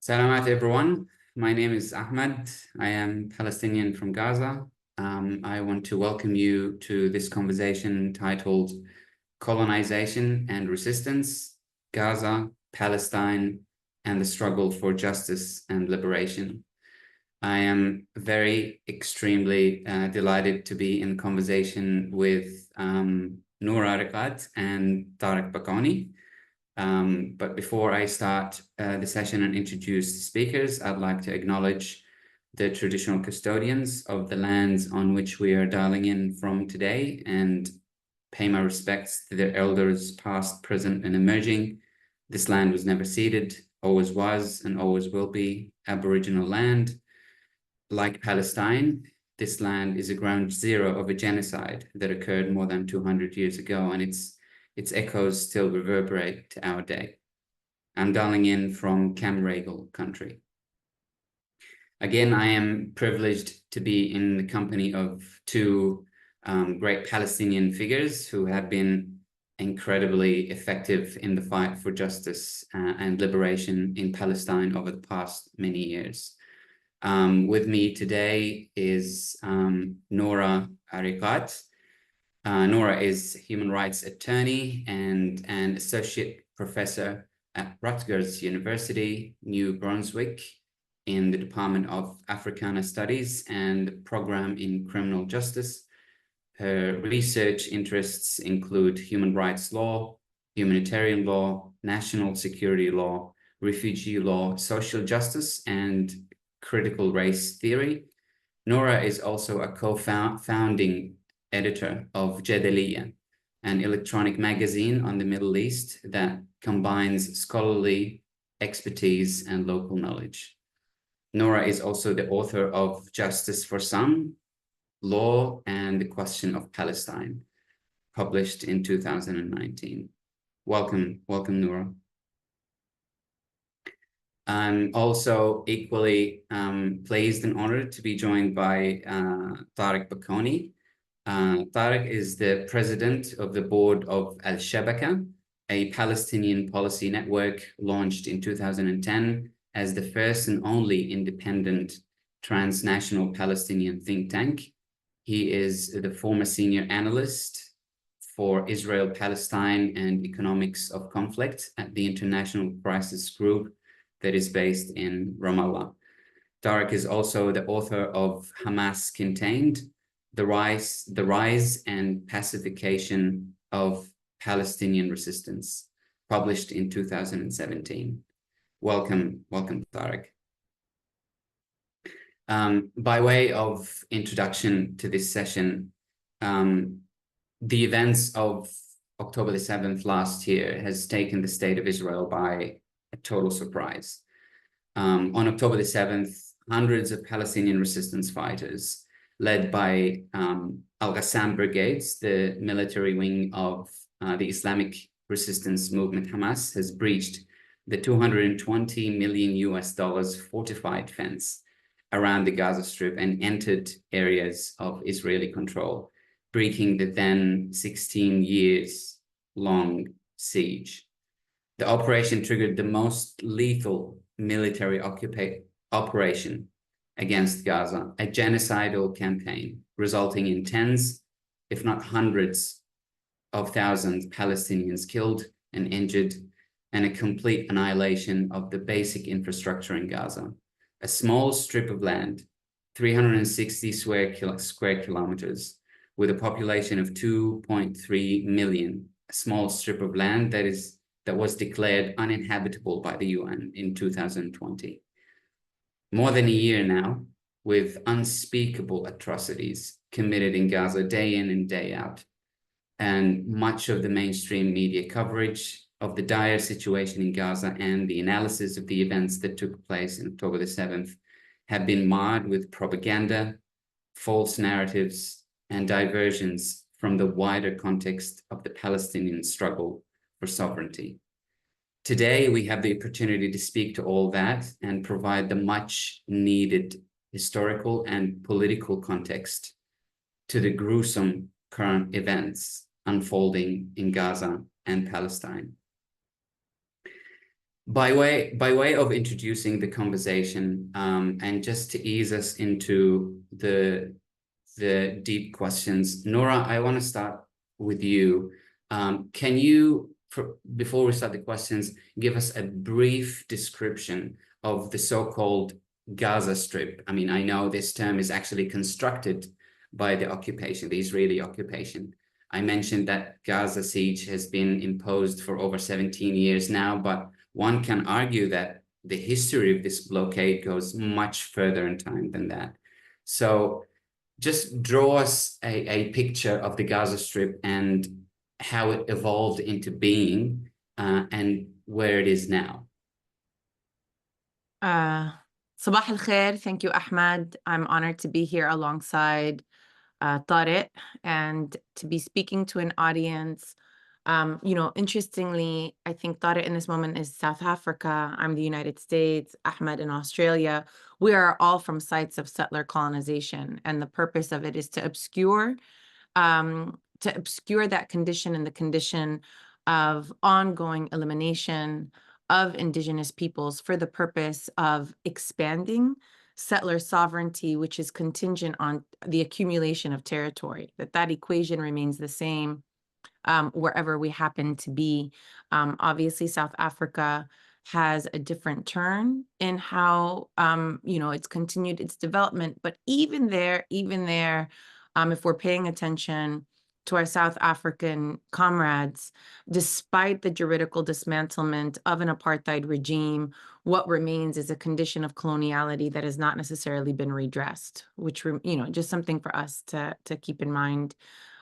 Salamat everyone. My name is Ahmed. I am Palestinian from Gaza. I want to welcome you to this conversation titled Colonization and Resistance, Gaza, Palestine, and the Struggle for Justice and Liberation. I am extremely delighted to be in conversation with Noura Erakat and Tareq Baconi. But before I start the session and introduce the speakers, I'd like to acknowledge the traditional custodians of the lands on which we are dialing in from today and pay my respects to their elders past, present, and emerging. This land was never ceded, always was, and always will be Aboriginal land. Like Palestine, this land is a ground zero of a genocide that occurred more than 200 years ago, and its echoes still reverberate to our day. I'm dialing in from Camregal country. Again, I am privileged to be in the company of two great Palestinian figures who have been incredibly effective in the fight for justice and liberation in Palestine over the past many years. With me today is Noura Erakat. Noura is human rights attorney and an associate professor at Rutgers University, New Brunswick, in the Department of Africana Studies and program in criminal justice. Her research interests include human rights law, humanitarian law, national security law, refugee law, social justice, and critical race theory. Noura is also a co-founding editor of Jadaliyya, an electronic magazine on the Middle East that combines scholarly expertise and local knowledge. Noura is also the author of Justice for Some, Law and the Question of Palestine, published in 2019. Welcome, Noura. I'm also equally pleased and honored to be joined by Tareq Baconi. Tareq is the president of the board of Al-Shabaka, a Palestinian Policy Network launched in 2010 as the first and only independent transnational Palestinian think tank. He is the former senior analyst for Israel, Palestine, and economics of conflict at the International Crisis Group that is based in Ramallah. Tareq is also the author of Hamas Contained, the rise and pacification of Palestinian resistance, published in 2017. Welcome, Tareq. By way of introduction to this session, the events of October the 7th last year has taken the state of Israel by a total surprise. On October the 7th, hundreds of Palestinian resistance fighters led by Al-Qassam brigades, the military wing of the Islamic resistance movement Hamas, has breached the $220 million fortified fence around the Gaza Strip and entered areas of Israeli control, breaking the then 16 years long siege. The operation triggered the most lethal military operation against Gaza, a genocidal campaign resulting in tens, if not hundreds of thousands Palestinians killed and injured, and a complete annihilation of the basic infrastructure in Gaza. A small strip of land, 360 square kilometers, with a population of 2.3 million, a small strip of land that was declared uninhabitable by the UN in 2020. More than a year now, with unspeakable atrocities committed in Gaza day in and day out, and much of the mainstream media coverage of the dire situation in Gaza and the analysis of the events that took place on October the 7th have been marred with propaganda, false narratives, and diversions from the wider context of the Palestinian struggle for sovereignty. Today, we have the opportunity to speak to all that and provide the much needed historical and political context to the gruesome current events unfolding in Gaza and Palestine. By way of introducing the conversation, and just to ease us into the deep questions, Noura, I want to start with you. Can you, before we start the questions, give us a brief description of the so-called Gaza Strip? I mean, I know this term is actually constructed by the occupation, the Israeli occupation. I mentioned that Gaza siege has been imposed for over 17 years now, but one can argue that the history of this blockade goes much further in time than that. So just draw us a picture of the Gaza Strip and how it evolved into being, and where it is now. Sabah al-Khair. Thank you, Ahmed. I'm honored to be here alongside Tareq and to be speaking to an audience. Interestingly, I think Tareq in this moment is South Africa. I'm the United States, Ahmed in Australia. We are all from sites of settler colonization, and the purpose of it is to obscure that condition and the condition of ongoing elimination of indigenous peoples for the purpose of expanding settler sovereignty, which is contingent on the accumulation of territory, that equation remains the same wherever we happen to be. Obviously, South Africa has a different turn in how, it's continued its development. But even there, if we're paying attention to our South African comrades, despite the juridical dismantlement of an apartheid regime, what remains is a condition of coloniality that has not necessarily been redressed, which, just something for us to keep in mind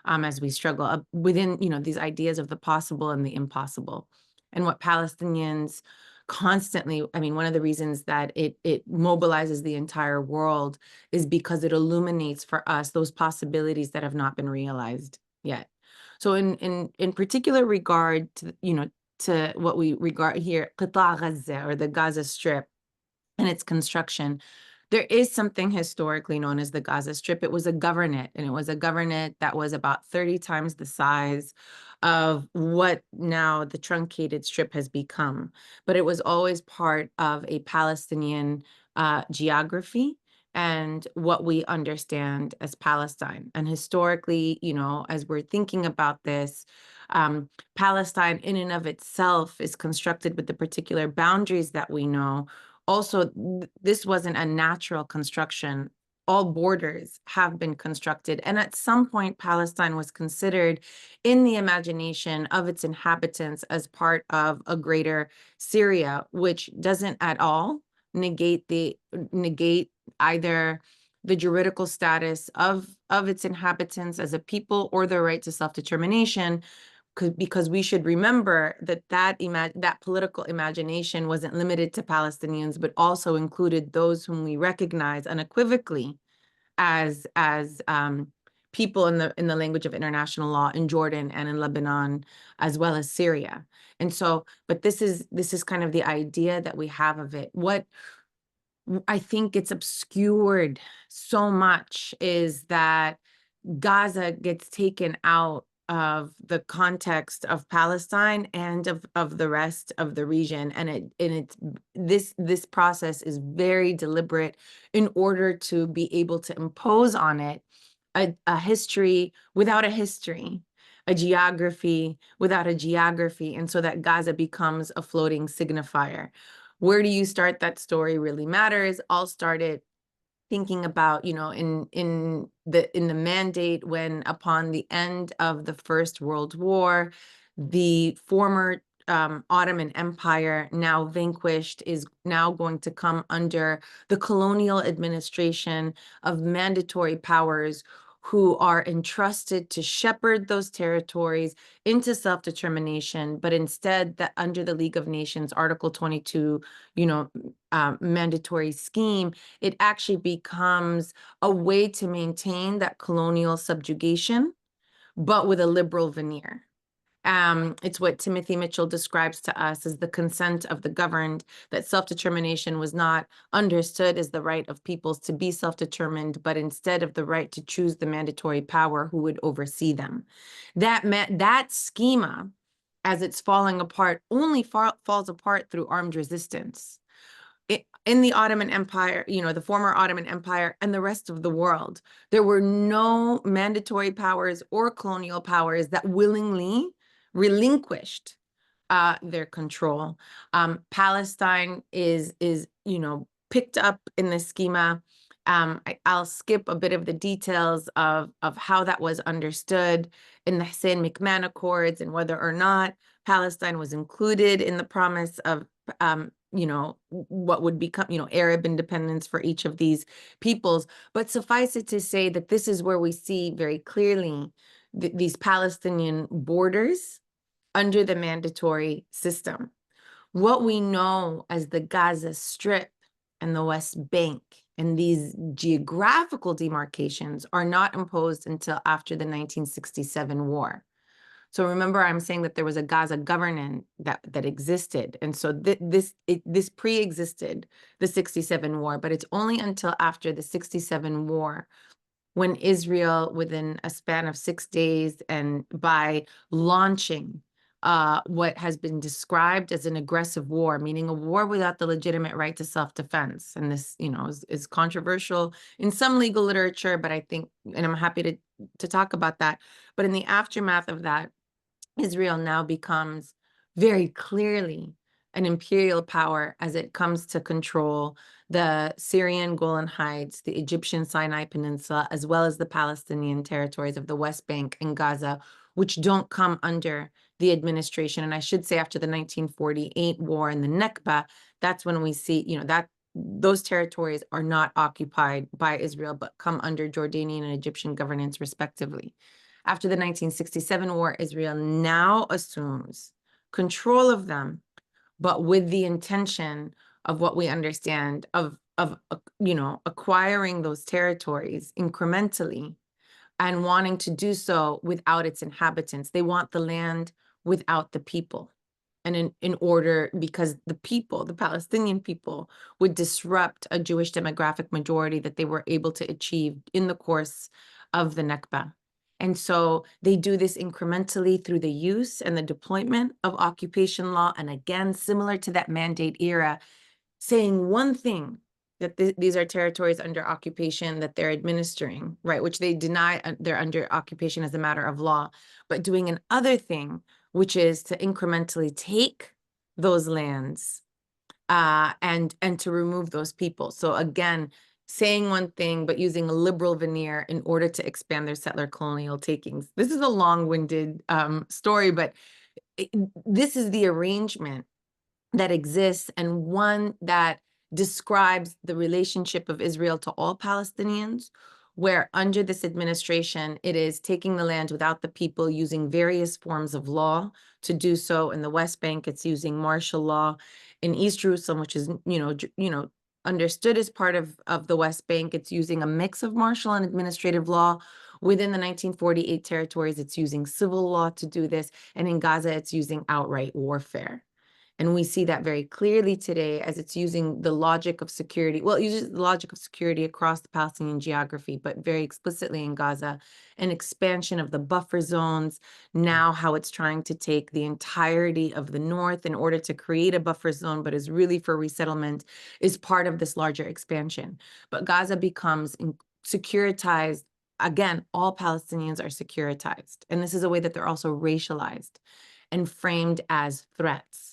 as we struggle within, these ideas of the possible and the impossible. And what Palestinians constantly, one of the reasons that it mobilizes the entire world is because it illuminates for us those possibilities that have not been realized yet. So in particular regard to, to what we regard here, Qita Gaza, or the Gaza Strip, and its construction, there is something historically known as the Gaza Strip. It was a governorate, and it was a governorate that was about 30 times the size of what now the truncated strip has become. But it was always part of a Palestinian geography and what we understand as Palestine. And historically, as we're thinking about this, Palestine in and of itself is constructed with the particular boundaries that we know. Also, this wasn't a natural construction. All borders have been constructed. And at some point, Palestine was considered in the imagination of its inhabitants as part of a greater Syria, which doesn't at all negate either the juridical status of its inhabitants as a people or their right to self-determination, because we should remember that political imagination wasn't limited to Palestinians, but also included those whom we recognize unequivocally as people in the language of international law in Jordan and in Lebanon, as well as Syria. And so, but this is kind of the idea that we have of it. What I think it's obscured so much is that Gaza gets taken out of the context of Palestine and of the rest of the region, and this process is very deliberate in order to be able to impose on it a history without a history, a geography without a geography, and so that Gaza becomes a floating signifier. Where do you start that story really matters. I'll start it thinking about, in the mandate, when upon the end of the First World War, the former Ottoman Empire, now vanquished, is now going to come under the colonial administration of mandatory powers who are entrusted to shepherd those territories into self-determination, but instead that under the League of Nations Article 22, mandatory scheme, it actually becomes a way to maintain that colonial subjugation, but with a liberal veneer. It's what Timothy Mitchell describes to us as the consent of the governed, that self-determination was not understood as the right of peoples to be self-determined, but instead of the right to choose the mandatory power who would oversee them. That schema as it's falling apart, only falls apart through armed resistance. In the Ottoman Empire, the former Ottoman Empire and the rest of the world, there were no mandatory powers or colonial powers that willingly relinquished their control. Palestine is picked up in this schema. I'll skip a bit of the details of how that was understood in the Hussein McMahon Accords and whether or not Palestine was included in the promise of what would become, Arab independence for each of these peoples. But suffice it to say that this is where we see very clearly these Palestinian borders under the mandatory system. What we know as the Gaza Strip and the West Bank and these geographical demarcations are not imposed until after the 1967 war. So remember, I'm saying that there was a Gaza governance that existed. And so this pre-existed the 67 war, but it's only until after the 67 war when Israel, within a span of 6 days and by launching what has been described as an aggressive war, meaning a war without the legitimate right to self-defense. And this, is controversial in some legal literature, but I think, and I'm happy to talk about that. But in the aftermath of that, Israel now becomes very clearly an imperial power as it comes to control the Syrian Golan Heights, the Egyptian Sinai Peninsula, as well as the Palestinian territories of the West Bank and Gaza, which don't come under the administration. And I should say after the 1948 war and the Nakba, that's when we see, that those territories are not occupied by Israel, but come under Jordanian and Egyptian governance respectively. After the 1967 war, Israel now assumes control of them, but with the intention of what we understand of acquiring those territories incrementally and wanting to do so without its inhabitants. They want the land without the people. And in order, because the people, the Palestinian people, would disrupt a Jewish demographic majority that they were able to achieve in the course of the Nakba. And so they do this incrementally through the use and the deployment of occupation law. And again, similar to that mandate era, saying one thing, that these are territories under occupation that they're administering, right? Which they deny they're under occupation as a matter of law, but doing another thing, which is to incrementally take those lands and to remove those people. So again, saying one thing, but using a liberal veneer in order to expand their settler colonial takings. This is a long-winded story, but this is the arrangement that exists, and one that describes the relationship of Israel to all Palestinians, where under this administration, it is taking the land without the people, using various forms of law to do so. In the West Bank, it's using martial law. In East Jerusalem, which is, understood as part of the West Bank, it's using a mix of martial and administrative law. Within the 1948 territories, it's using civil law to do this. And in Gaza, it's using outright warfare. And we see that very clearly today as it's using the logic of security. Well, it uses the logic of security across the Palestinian geography, but very explicitly in Gaza, an expansion of the buffer zones. Now how it's trying to take the entirety of the north in order to create a buffer zone, but is really for resettlement, is part of this larger expansion. But Gaza becomes securitized. Again, all Palestinians are securitized. And this is a way that they're also racialized and framed as threats,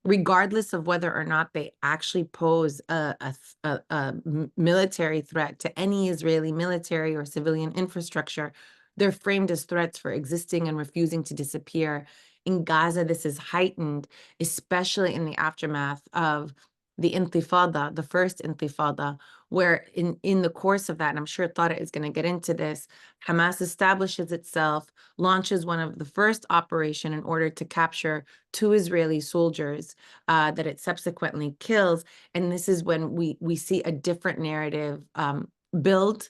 regardless of whether or not they actually pose a military threat to any Israeli military or civilian infrastructure. They're framed as threats for existing and refusing to disappear. In Gaza, this is heightened, especially in the aftermath of the Intifada, the first Intifada, where in the course of that, and I'm sure Tareq is going to get into this, Hamas establishes itself, launches one of the first operation in order to capture 2 Israeli soldiers that it subsequently kills. And this is when we see a different narrative build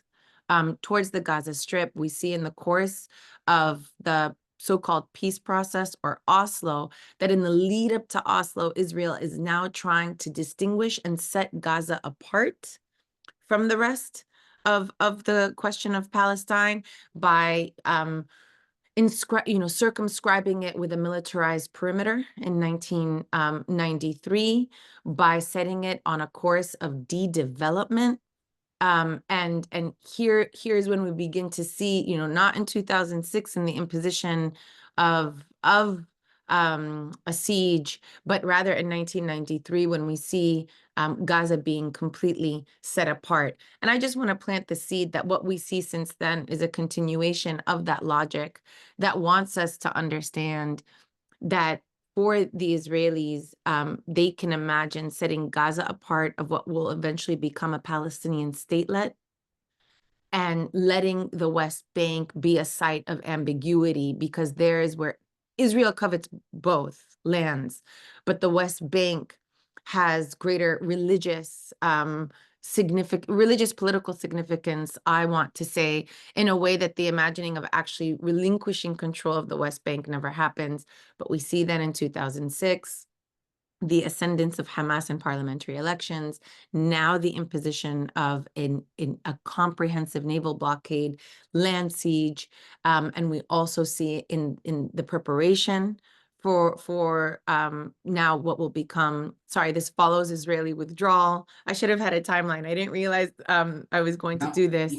towards the Gaza Strip. We see in the course of the so-called peace process or Oslo, that in the lead up to Oslo, Israel is now trying to distinguish and set Gaza apart from the rest of the question of Palestine by circumscribing it with a militarized perimeter in 1993 by setting it on a course of de-development. And here's when we begin to see, not in 2006 in the imposition of a siege, but rather in 1993 when we see Gaza being completely set apart. And I just want to plant the seed that what we see since then is a continuation of that logic that wants us to understand that for the Israelis, they can imagine setting Gaza apart of what will eventually become a Palestinian statelet and letting the West Bank be a site of ambiguity, because there is where Israel covets both lands, but the West Bank has greater religious political significance, I want to say, in a way that the imagining of actually relinquishing control of the West Bank never happens. But we see that in 2006, the ascendance of Hamas in parliamentary elections, now the imposition of a comprehensive naval blockade, land siege, and we also see in the preparation for now what will become, this follows Israeli withdrawal. I should have had a timeline. I didn't realize I was going to do this.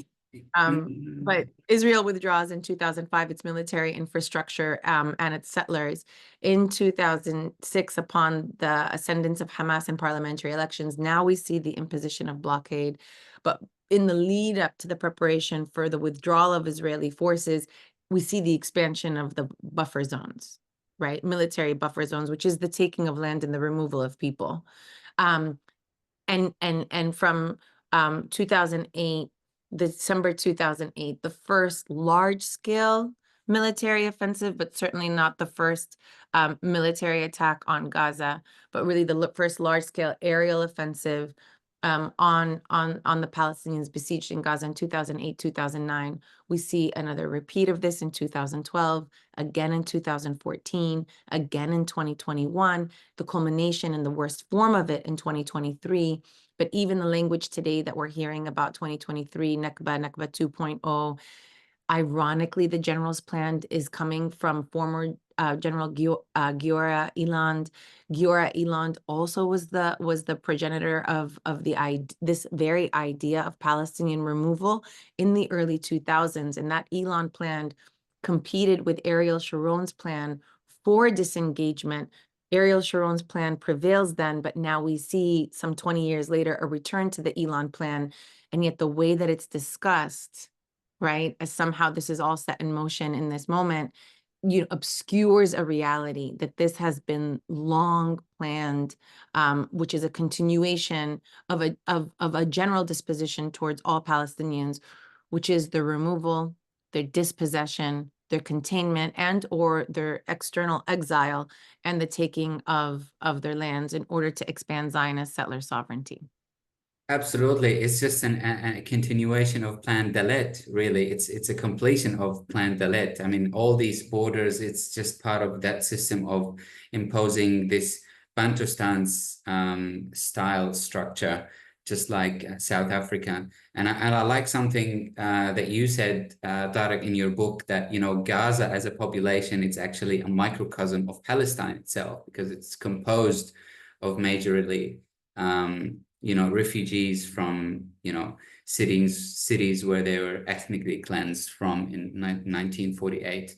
But Israel withdraws in 2005 its military infrastructure and its settlers. In 2006, upon the ascendance of Hamas in parliamentary elections, now we see the imposition of blockade. But in the lead up to the preparation for the withdrawal of Israeli forces, we see the expansion of the buffer zones, right? Military buffer zones, which is the taking of land and the removal of people. And from 2008, December 2008, the first large-scale military offensive, but certainly not the first military attack on Gaza, but really the first large-scale aerial offensive on the Palestinians besieged in Gaza in 2008, 2009. We see another repeat of this in 2012, again in 2014, again in 2021, the culmination and the worst form of it in 2023. But even the language today that we're hearing about 2023, Nakba 2.0, ironically, the general's plan is coming from former General Giora Eland. Giora Eland also was the progenitor of this very idea of Palestinian removal in the early 2000s, and that Eland plan competed with Ariel Sharon's plan for disengagement. Ariel Sharon's plan prevails then, but now we see some 20 years later a return to the Eland plan, and yet the way that it's discussed, right, as somehow this is all set in motion in this moment, obscures a reality that this has been long planned, which is a continuation of a general disposition towards all Palestinians, which is their removal, their dispossession, their containment, and or their external exile, and the taking of their lands in order to expand Zionist settler sovereignty. Absolutely. It's just a continuation of Plan Dalet, really. It's a completion of Plan Dalet. I mean, all these borders, it's just part of that system of imposing this Bantustan style structure, just like South Africa. And I like something that you said, Tareq, in your book, that, Gaza as a population, it's actually a microcosm of Palestine itself, because it's composed of majorly refugees from, cities where they were ethnically cleansed from in 1948.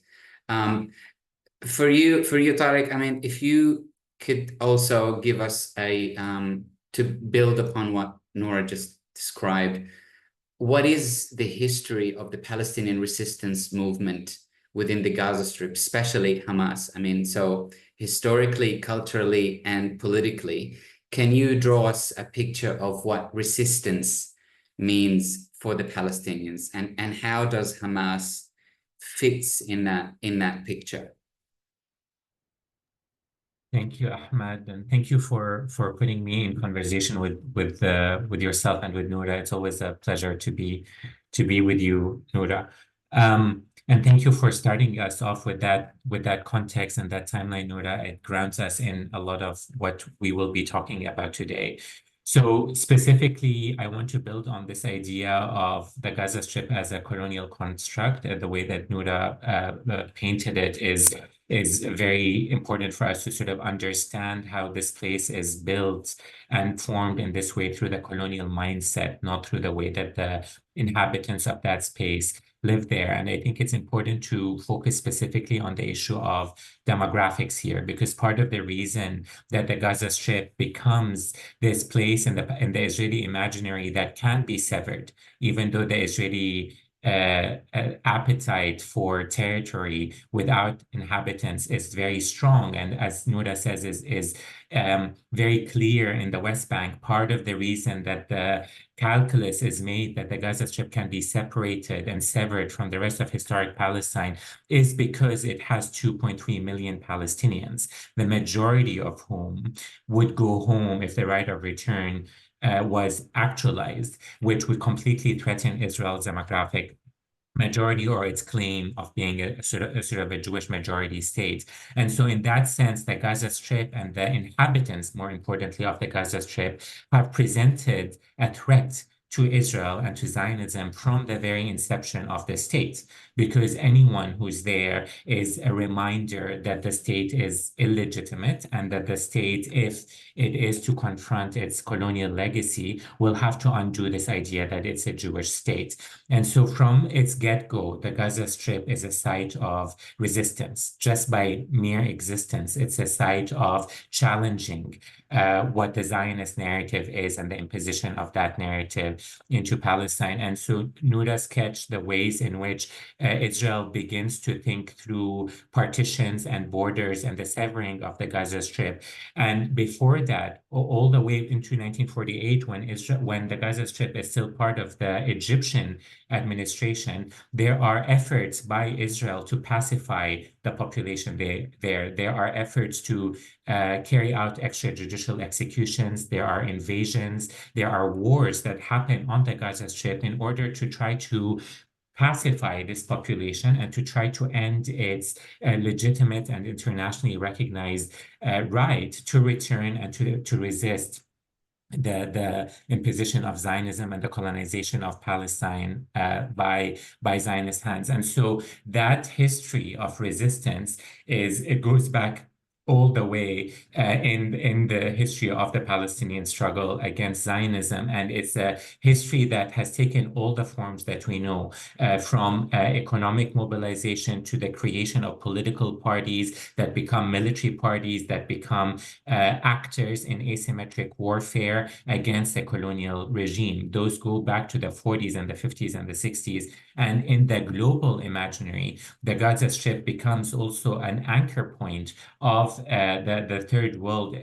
For you, Tareq, I mean, if you could also give us to build upon what Noura just described, what is the history of the Palestinian resistance movement within the Gaza Strip, especially Hamas? I mean, so historically, culturally, and politically, can you draw us a picture of what resistance means for the Palestinians, and how does Hamas fits in that picture? Thank you, Ahmed, and thank you for putting me in conversation with yourself and with Noura. It's always a pleasure to be with you, Noura. And thank you for starting us off with that context and that timeline, Noura. It grounds us in a lot of what we will be talking about today. So specifically, I want to build on this idea of the Gaza Strip as a colonial construct. The way that Noura painted it is very important for us to sort of understand how this place is built and formed in this way through the colonial mindset, not through the way that the inhabitants of that space live there. And I think it's important to focus specifically on the issue of demographics here, because part of the reason that the Gaza Strip becomes this place in the Israeli imaginary that can be severed, even though the Israeli appetite for territory without inhabitants is very strong, and as Noura says, is very clear in the West Bank. Part of the reason that the calculus is made that the Gaza Strip can be separated and severed from the rest of historic Palestine is because it has 2.3 million Palestinians, the majority of whom would go home if the right of return was actualized, which would completely threaten Israel's demographic majority or its claim of being a sort of a Jewish majority state. And so in that sense, the Gaza Strip and the inhabitants, more importantly, of the Gaza Strip have presented a threat to Israel and to Zionism from the very inception of the state, because anyone who's there is a reminder that the state is illegitimate and that the state, if it is to confront its colonial legacy, will have to undo this idea that it's a Jewish state. And so from its get-go, the Gaza Strip is a site of resistance. Just by mere existence, it's a site of challenging what the Zionist narrative is and the imposition of that narrative into Palestine. And so Noura sketched the ways in which Israel begins to think through partitions and borders and the severing of the Gaza Strip. And before that, all the way into 1948, when the Gaza Strip is still part of the Egyptian administration, there are efforts by Israel to pacify the population there. There are efforts to carry out extrajudicial executions. There are invasions. There are wars that happen on the Gaza Strip in order to try to pacify this population and to try to end its legitimate and internationally recognized right to return and to resist the imposition of Zionism and the colonization of Palestine by Zionist hands. And so that history of resistance it goes back all the way in the history of the Palestinian struggle against Zionism. And it's a history that has taken all the forms that we know, from economic mobilization to the creation of political parties that become military parties, that become actors in asymmetric warfare against the colonial regime. Those go back to the 40s and the 50s and the 60s. And in the global imaginary, the Gaza Strip becomes also an anchor point of the third world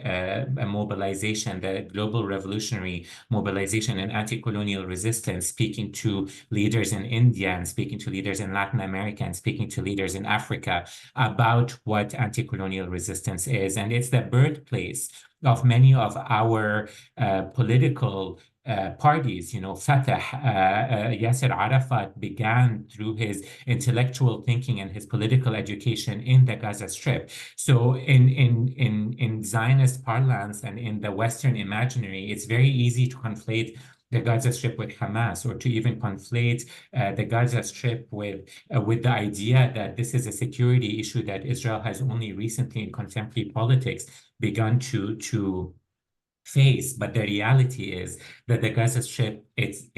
mobilization, the global revolutionary mobilization and anti-colonial resistance, speaking to leaders in India and speaking to leaders in Latin America and speaking to leaders in Africa about what anti-colonial resistance is. And it's the birthplace of many of our political parties. Fatah, Yasser Arafat began through his intellectual thinking and his political education in the Gaza Strip. So in Zionist parlance and in the Western imaginary, it's very easy to conflate the Gaza Strip with Hamas, or to even conflate the Gaza Strip with the idea that this is a security issue that Israel has only recently in contemporary politics begun to face. But the reality is that the Gaza Strip is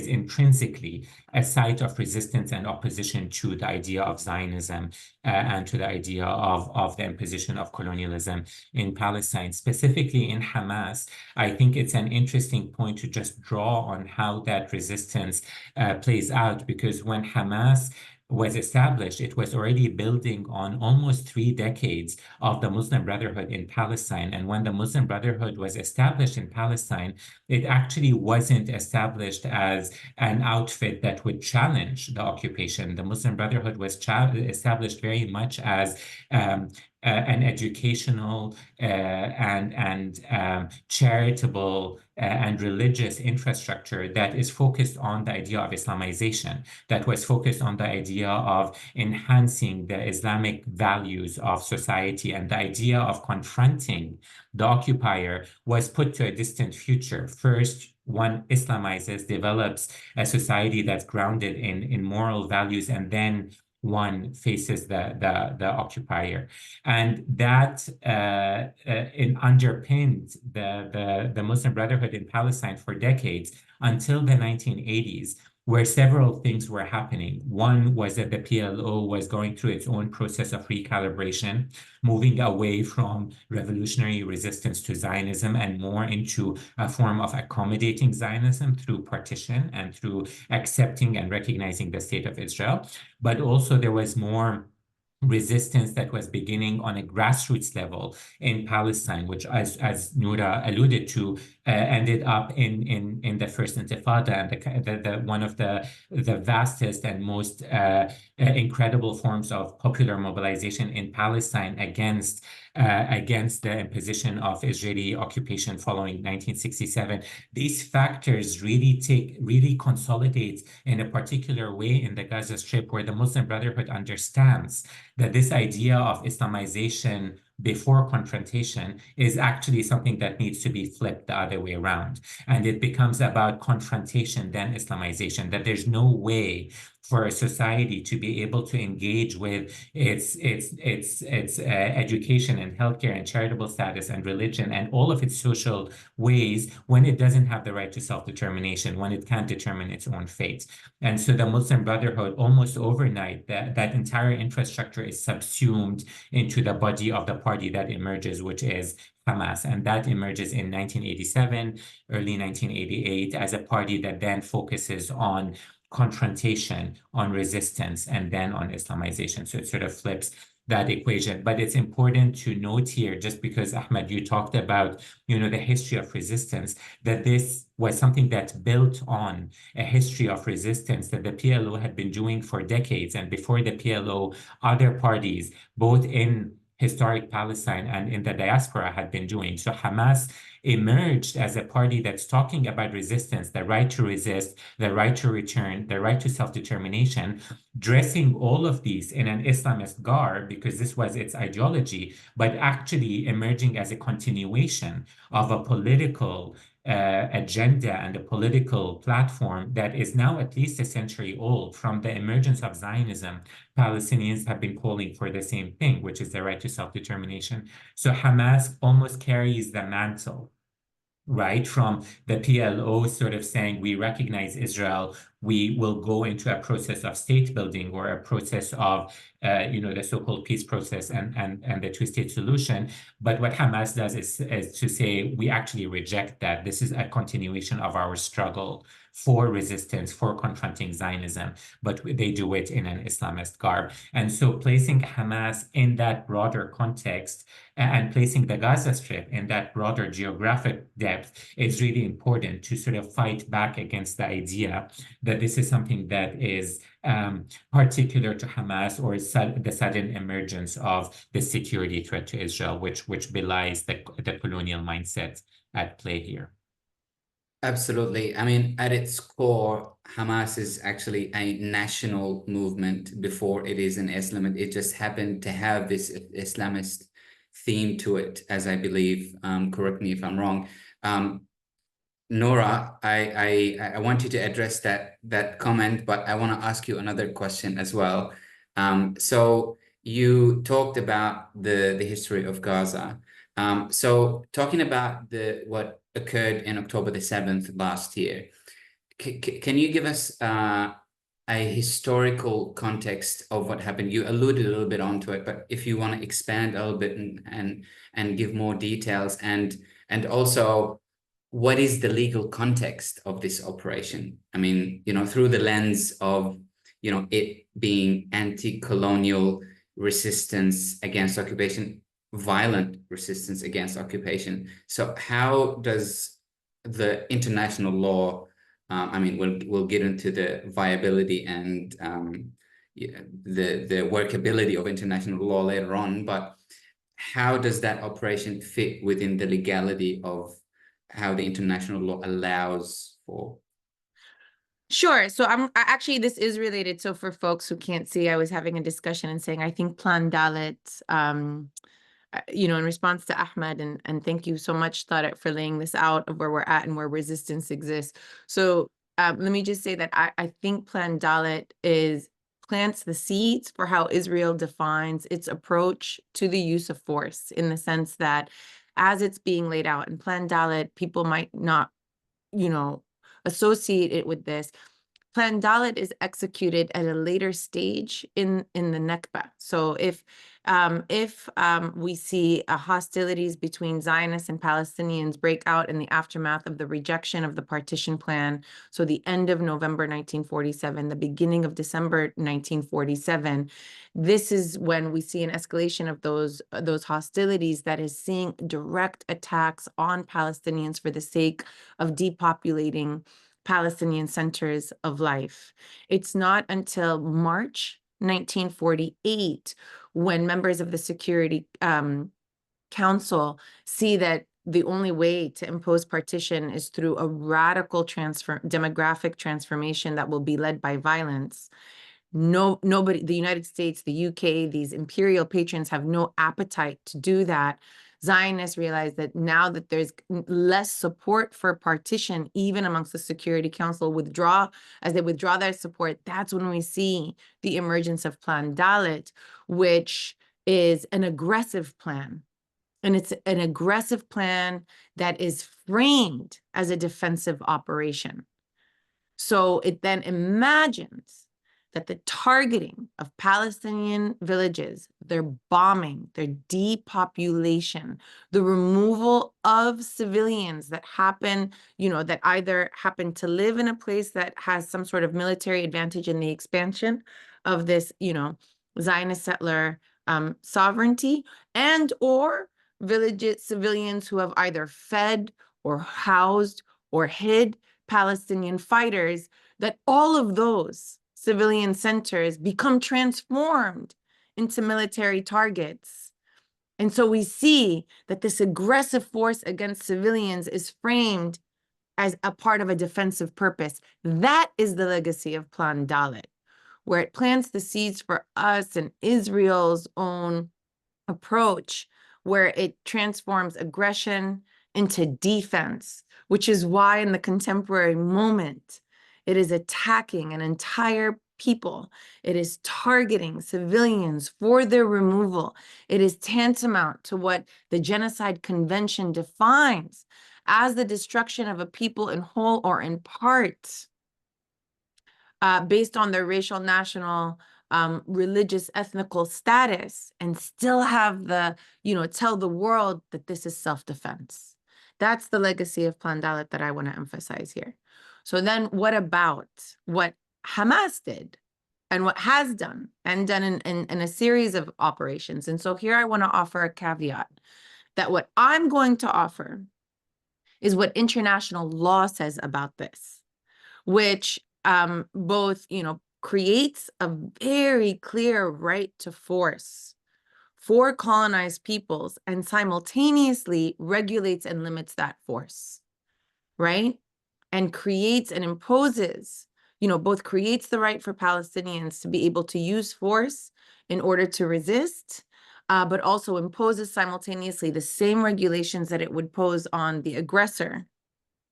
intrinsically a site of resistance and opposition to the idea of Zionism and to the idea of the imposition of colonialism in Palestine. Specifically in Hamas, I think it's an interesting point to just draw on how that resistance plays out, because when Hamas was established, it was already building on almost 3 decades of the Muslim Brotherhood in Palestine. And when the Muslim Brotherhood was established in Palestine, it actually wasn't established as an outfit that would challenge the occupation. The Muslim Brotherhood was established very much as an educational and charitable and religious infrastructure that is focused on the idea of Islamization, that was focused on the idea of enhancing the Islamic values of society, and the idea of confronting the occupier was put to a distant future. First, one Islamizes, develops a society that's grounded in moral values, and then one faces the occupier, and that underpinned the Muslim Brotherhood in Palestine for decades until the 1980s, where several things were happening. One was that the PLO was going through its own process of recalibration, moving away from revolutionary resistance to Zionism and more into a form of accommodating Zionism through partition and through accepting and recognizing the state of Israel. But also there was more resistance that was beginning on a grassroots level in Palestine, which, as Noura alluded to, ended up in the first Intifada, and the one of the vastest and most incredible forms of popular mobilization in Palestine against the imposition of Israeli occupation following 1967. These factors really consolidate in a particular way in the Gaza Strip, where the Muslim Brotherhood understands that this idea of Islamization before confrontation is actually something that needs to be flipped the other way around. And it becomes about confrontation, then Islamization, that there's no way for a society to be able to engage with its education and healthcare and charitable status and religion and all of its social ways when it doesn't have the right to self-determination, when it can't determine its own fate. And so the Muslim Brotherhood, almost overnight, that entire infrastructure is subsumed into the body of the party that emerges, which is Hamas. And that emerges in 1987, early 1988, as a party that then focuses on confrontation, on resistance, and then on Islamization. So it sort of flips that equation. But it's important to note here, just because, Ahmed, you talked about, the history of resistance, that this was something that built on a history of resistance that the PLO had been doing for decades. And before the PLO, other parties, both in historic Palestine and in the diaspora, had been doing. So Hamas emerged as a party that's talking about resistance, the right to resist, the right to return, the right to self-determination, dressing all of these in an Islamist garb because this was its ideology, but actually emerging as a continuation of a political agenda and a political platform that is now at least a century old. From the emergence of Zionism, Palestinians have been calling for the same thing, which is the right to self-determination. So Hamas almost carries the mantle, right, from the PLO sort of saying, we recognize Israel, we will go into a process of state building or a process of, the so-called peace process and the two-state solution. But what Hamas does is to say, we actually reject that. This is a continuation of our struggle for resistance, for confronting Zionism, but they do it in an Islamist garb. And so placing Hamas in that broader context and placing the Gaza Strip in that broader geographic depth is really important to sort of fight back against the idea that this is something that is particular to Hamas or the sudden emergence of the security threat to Israel, which belies the colonial mindset at play here. Absolutely. I mean, at its core, Hamas is actually a national movement before it is an Islamist. It just happened to have this Islamist theme to it, as I believe. Correct me if I'm wrong. Noura, I want you to address that comment, but I want to ask you another question as well. So you talked about the history of Gaza. So talking about what occurred in October the 7th last year, can you give us a historical context of what happened? You alluded a little bit onto it, but if you want to expand a little bit and give more details, and also what is the legal context of this operation? I mean, through the lens of, it being anti-colonial resistance against occupation, violent resistance against occupation. So how does the international law, I mean, we'll get into the viability and the workability of international law later on, but how does that operation fit within the legality of how the international law allows for? Sure. So actually, this is related. So for folks who can't see, I was having a discussion and saying, I think Plan Dalit, you know, in response to Ahmed, and thank you so much, Tareq, for laying this out of where we're at and where resistance exists. So let me just say that I think Plan Dalit plants the seeds for how Israel defines its approach to the use of force, in the sense that as it's being laid out in Plan Dalit, people might not, you know, associate it with this. Plan Dalit is executed at a later stage in the Nakba. So if we see hostilities between Zionists and Palestinians break out in the aftermath of the rejection of the partition plan, so the end of November 1947, the beginning of December 1947, this is when we see an escalation of those hostilities that is seeing direct attacks on Palestinians for the sake of depopulating Palestinian centers of life. It's not until March 1948 when members of the Security Council see that the only way to impose partition is through a radical demographic transformation that will be led by violence. Nobody, the United States, the UK, these imperial patrons have no appetite to do that. Zionists realize that now that there's less support for partition, even amongst the Security Council, as they withdraw their support, that's when we see the emergence of Plan Dalit, which is an aggressive plan. And it's an aggressive plan that is framed as a defensive operation. So it then imagines that the targeting of Palestinian villages, their bombing, their depopulation, the removal of civilians that happen, you know, that either happen to live in a place that has some sort of military advantage in the expansion of this, you know, Zionist settler sovereignty, and or civilians who have either fed or housed or hid Palestinian fighters, that all of those civilian centers become transformed into military targets. And so we see that this aggressive force against civilians is framed as a part of a defensive purpose. That is the legacy of Plan Dalit, where it plants the seeds for us and Israel's own approach, where it transforms aggression into defense, which is why in the contemporary moment, it is attacking an entire people. It is targeting civilians for their removal. It is tantamount to what the Genocide Convention defines as the destruction of a people in whole or in part, based on their racial, national, religious, ethnical status, and still have the, you know, tell the world that this is self-defense. That's the legacy of Plan Dalit that I want to emphasize here. So then what about what Hamas did and what has done and done in a series of operations? And so here I want to offer a caveat that what I'm going to offer is what international law says about this, which both, you know, creates a very clear right to force for colonized peoples and simultaneously regulates and limits that force, right? And creates and imposes, you know, both creates the right for Palestinians to be able to use force in order to resist, but also imposes simultaneously the same regulations that it would pose on the aggressor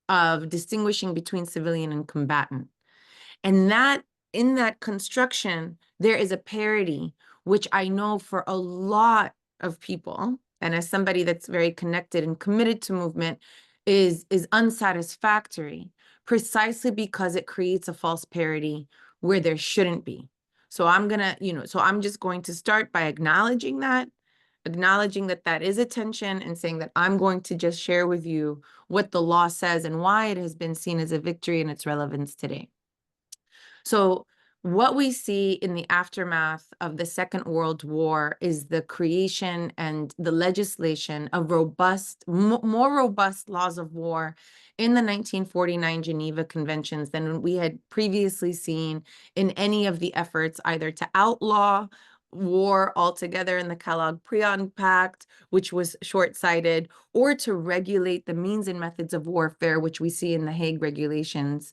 of distinguishing between civilian and combatant. And that in that construction, there is a parity, which I know for a lot of people, and as somebody that's very connected and committed to movement, is unsatisfactory, precisely because it creates a false parity where there shouldn't be. So I'm gonna, you know, so I'm just going to start by acknowledging that that is a tension, and saying that I'm going to just share with you what the law says and why it has been seen as a victory and its relevance today. So what we see in the aftermath of the Second World War is the creation and the legislation of robust, more robust laws of war in the 1949 Geneva Conventions than we had previously seen in any of the efforts either to outlaw war altogether in the Kellogg-Briand Pact, which was short-sighted, or to regulate the means and methods of warfare, which we see in the Hague regulations,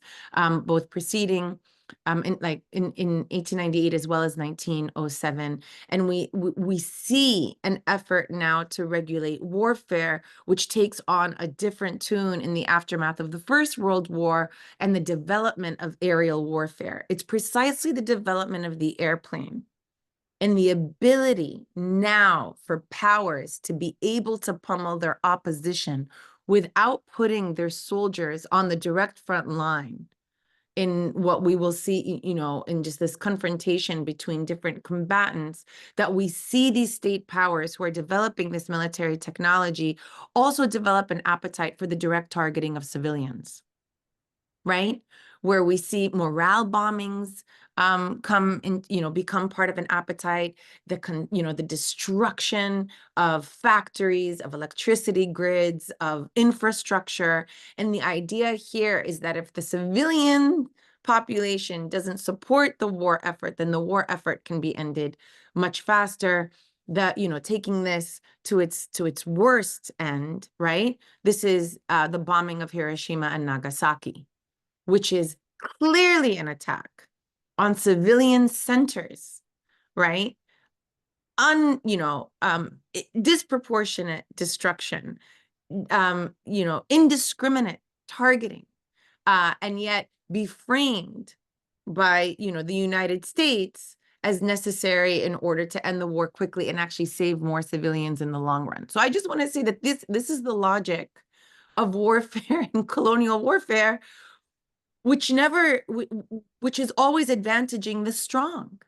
both preceding in 1898 as well as 1907. And we see an effort now to regulate warfare, which takes on a different tune in the aftermath of the First World War and the development of aerial warfare. It's precisely the development of the airplane and the ability now for powers to be able to pummel their opposition without putting their soldiers on the direct front line in what we will see, you know, in just this confrontation between different combatants, that we see these state powers who are developing this military technology also develop an appetite for the direct targeting of civilians, right? Where we see morale bombings come in, you know, become part of an appetite, the destruction of factories, of electricity grids, of infrastructure. And the idea here is that if the civilian population doesn't support the war effort, then the war effort can be ended much faster. That, you know, taking this to its worst end, right? This is the bombing of Hiroshima and Nagasaki, which is clearly an attack on civilian centers, right? Disproportionate destruction, indiscriminate targeting, and yet be framed by, the United States as necessary in order to end the war quickly and actually save more civilians in the long run. So I just want to say that this is the logic of warfare and colonial warfare, which is always advantaging the strong.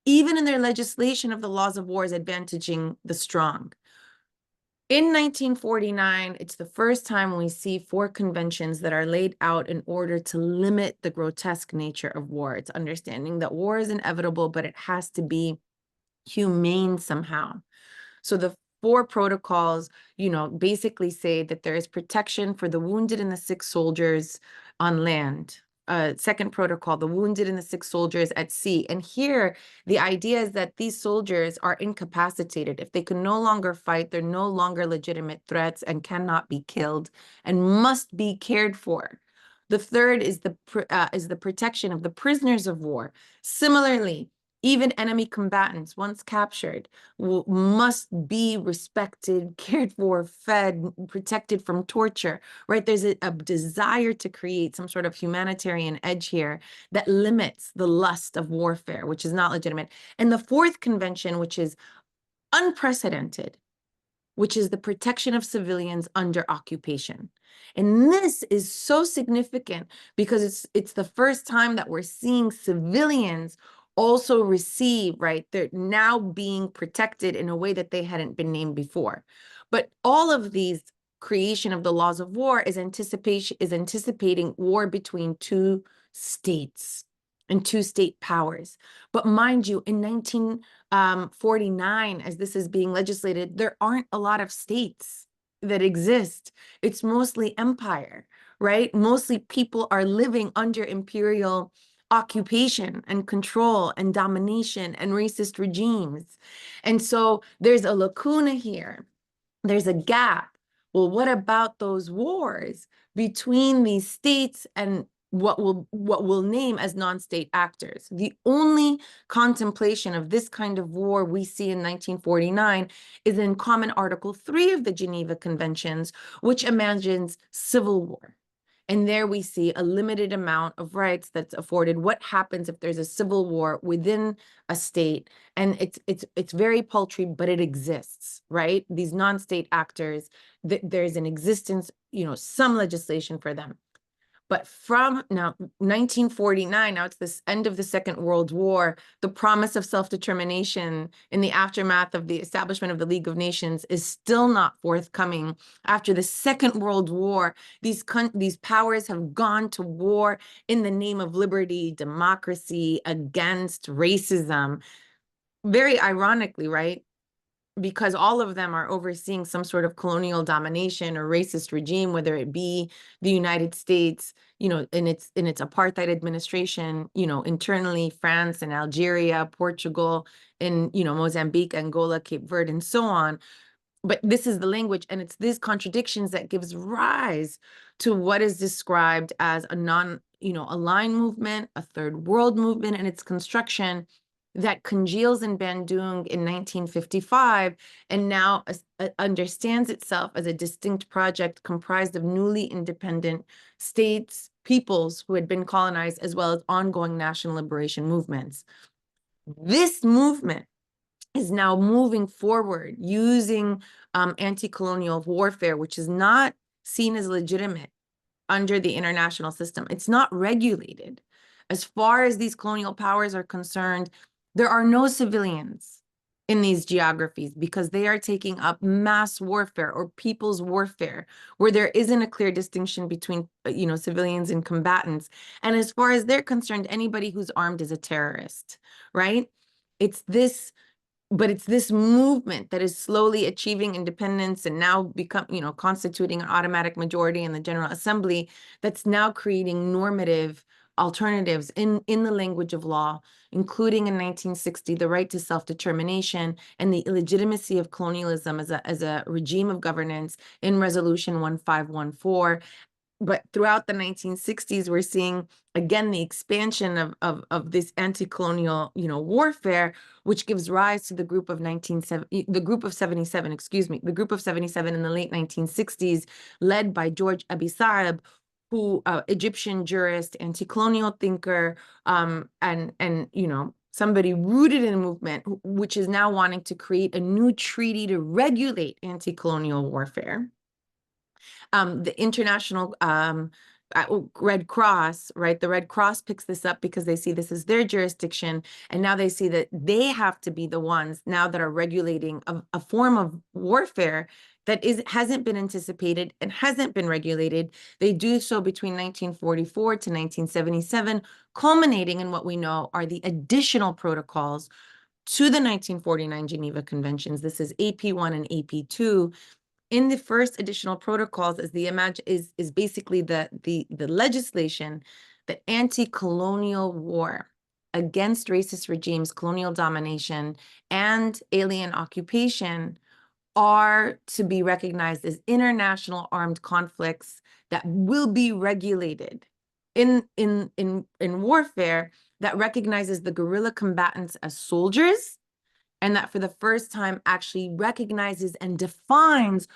Even in their legislation of the laws of war is advantaging the strong. In 1949, it's the first time we see 4 conventions that are laid out in order to limit the grotesque nature of war. It's understanding that war is inevitable, but it has to be humane somehow. So the 4 protocols, basically say that there is protection for the wounded and the sick soldiers on land. Second protocol, the wounded and the sick soldiers at sea. And here, the idea is that these soldiers are incapacitated. If they can no longer fight, they're no longer legitimate threats and cannot be killed and must be cared for. The third is the protection of the prisoners of war. Similarly, even enemy combatants, once captured, must be respected, cared for, fed, protected from torture, right? There's a desire to create some sort of humanitarian edge here that limits the lust of warfare, which is not legitimate. And the 4th convention, which is unprecedented, which is the protection of civilians under occupation. And this is so significant because it's the first time that we're seeing civilians also receive, right? They're now being protected in a way that they hadn't been named before. But all of these creation of the laws of war is anticipating war between 2 states and 2 state powers. But mind you, in 1949, as this is being legislated, there aren't a lot of states that exist. It's mostly empire, right? Mostly people are living under imperial occupation and control and domination and racist regimes. And so there's a lacuna here. There's a gap. Well, what about those wars between these states and what we'll name as non-state actors? The only contemplation of this kind of war we see in 1949 is in Common Article 3 of the Geneva Conventions, which imagines civil war. And there we see a limited amount of rights that's afforded. What happens if there's a civil war within a state? And it's very paltry, but it exists, right? These non-state actors, there's an existence, some legislation for them. But from now, 1949, now it's this end of the Second World War, the promise of self-determination in the aftermath of the establishment of the League of Nations is still not forthcoming. After the Second World War, these powers have gone to war in the name of liberty, democracy, against racism. Very ironically, right? because all of them are overseeing some sort of colonial domination or racist regime, whether it be the United States, you know, in its apartheid administration, you know, internally, France and Algeria, Portugal, and, you know, Mozambique, Angola, Cape Verde, and so on. But this is the language, and it's these contradictions that gives rise to what is described as a non-aligned movement, a third world movement, and its construction that congeals in Bandung in 1955 and now understands itself as a distinct project comprised of newly independent states, peoples who had been colonized, as well as ongoing national liberation movements. This movement is now moving forward using anti-colonial warfare, which is not seen as legitimate under the international system. It's not regulated. As far as these colonial powers are concerned, there are no civilians in these geographies because they are taking up mass warfare or people's warfare, where there isn't a clear distinction between, you know, civilians and combatants. And as far as they're concerned, anybody who's armed is a terrorist, right? It's this movement that is slowly achieving independence and now constituting an automatic majority in the General Assembly that's now creating normative alternatives in the language of law, including in 1960, the right to self-determination and the illegitimacy of colonialism as a regime of governance in Resolution 1514. But throughout the 1960s, we're seeing, again, the expansion of this anti-colonial, warfare, which gives rise to the group of 77, the group of 77 in the late 1960s, led by George Abi Saab, who Egyptian jurist, anti-colonial thinker, and somebody rooted in a movement which is now wanting to create a new treaty to regulate anti-colonial warfare. The international Red Cross, right? The Red Cross picks this up because they see this as their jurisdiction. And now they see that they have to be the ones now that are regulating a form of warfare that hasn't been anticipated and hasn't been regulated. They do so between 1944 to 1977, culminating in what we know are the additional protocols to the 1949 Geneva Conventions. This is AP1 and AP2. In the first additional protocols, is basically the legislation that anti-colonial war against racist regimes, colonial domination, and alien occupation are to be recognized as international armed conflicts that will be regulated in warfare, that recognizes the guerrilla combatants as soldiers, and that for the first time actually recognizes and defines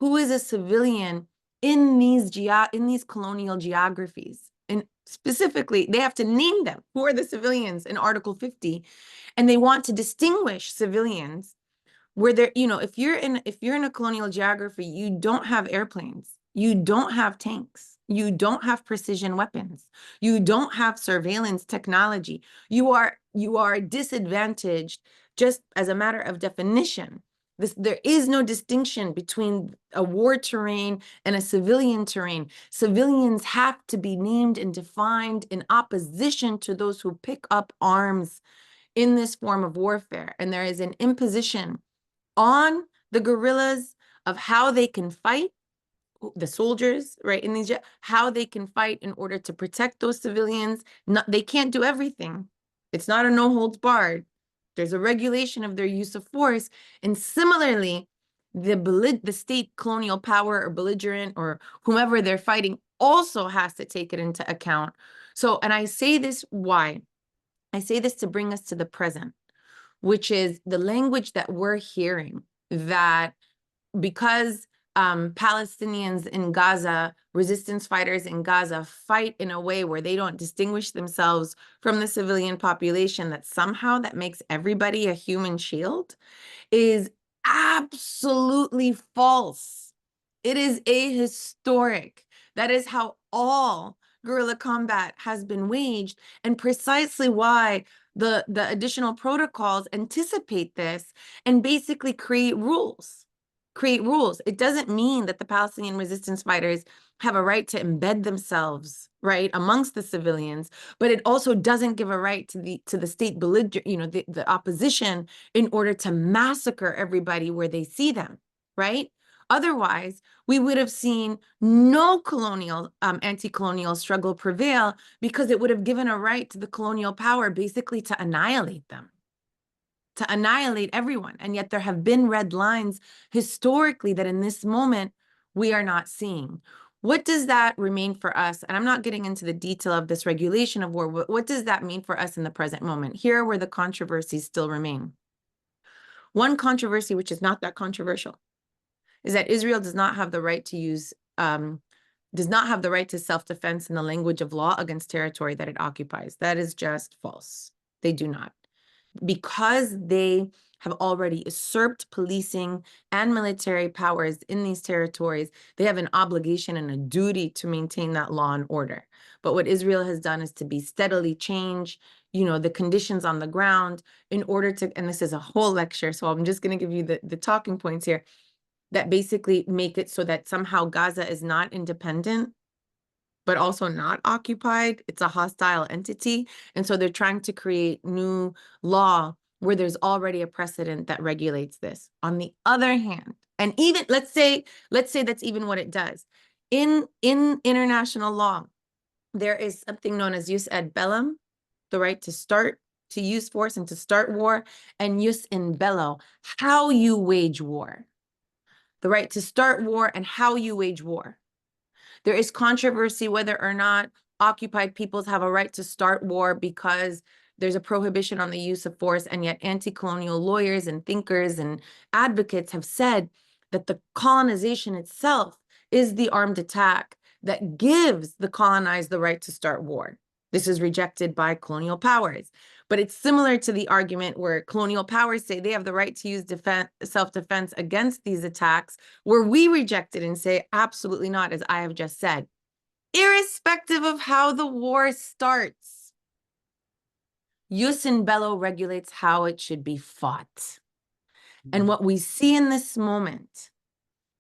who is a civilian in these colonial geographies. And specifically, they have to name them. Who are the civilians in Article 50? And they want to distinguish civilians where they're, if you're in a colonial geography, you don't have airplanes, you don't have tanks, you don't have precision weapons, you don't have surveillance technology. You are disadvantaged just as a matter of definition. There is no distinction between a war terrain and a civilian terrain. Civilians have to be named and defined in opposition to those who pick up arms in this form of warfare. And there is an imposition on the guerrillas of how they can fight, the soldiers, right, in these, how they can fight in order to protect those civilians. They can't do everything. It's not a no holds barred. There's a regulation of their use of force. And similarly, the state colonial power or belligerent or whomever they're fighting also has to take it into account. So, and I say this, why? I say this to bring us to the present, which is the language that we're hearing, that because Palestinians in Gaza, resistance fighters in Gaza, fight in a way where they don't distinguish themselves from the civilian population, that somehow that makes everybody a human shield, is absolutely false. It is ahistoric. That is how all guerrilla combat has been waged, and precisely why the additional protocols anticipate this and basically create rules create rules. It doesn't mean that the Palestinian resistance fighters have a right to embed themselves, right, amongst the civilians, but it also doesn't give a right to the state belligerent, the opposition, in order to massacre everybody where they see them, right? Otherwise, we would have seen no colonial, anti-colonial struggle prevail, because it would have given a right to the colonial power basically to annihilate them, to annihilate everyone. And yet there have been red lines historically that in this moment we are not seeing. What does that remain for us? And I'm not getting into the detail of this regulation of war, but what does that mean for us in the present moment? Here are where the controversies still remain. One controversy, which is not that controversial, is that Israel does not have the right to use, does not have the right to self-defense in the language of law against territory that it occupies. That is just false. They do not. Because they have already usurped policing and military powers in these territories, they have an obligation and a duty to maintain that law and order. But what Israel has done is to be steadily change, the conditions on the ground in order to, and this is a whole lecture, so I'm just going to give you the talking points here, that basically make it so that somehow Gaza is not independent, but also not occupied. It's a hostile entity. And so they're trying to create new law where there's already a precedent that regulates this. On the other hand, and even let's say that's even what it does. In international law, there is something known as jus ad bellum, the right to use force and to start war, and jus in bello, how you wage war. The right to start war and how you wage war. There is controversy whether or not occupied peoples have a right to start war because there's a prohibition on the use of force, and yet anti-colonial lawyers and thinkers and advocates have said that the colonization itself is the armed attack that gives the colonized the right to start war. This is rejected by colonial powers. But it's similar to the argument where colonial powers say they have the right to use self-defense against these attacks, where we reject it and say, absolutely not, as I have just said. Irrespective of how the war starts, jus in bello regulates how it should be fought. And what we see in this moment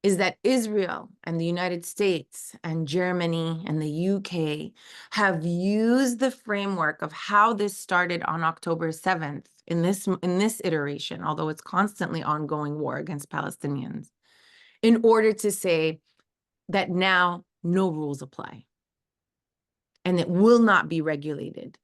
is that Israel and the United States and Germany and the UK have used the framework of how this started on October 7th in this iteration, although it's constantly ongoing war against Palestinians, in order to say that now no rules apply and it will not be regulated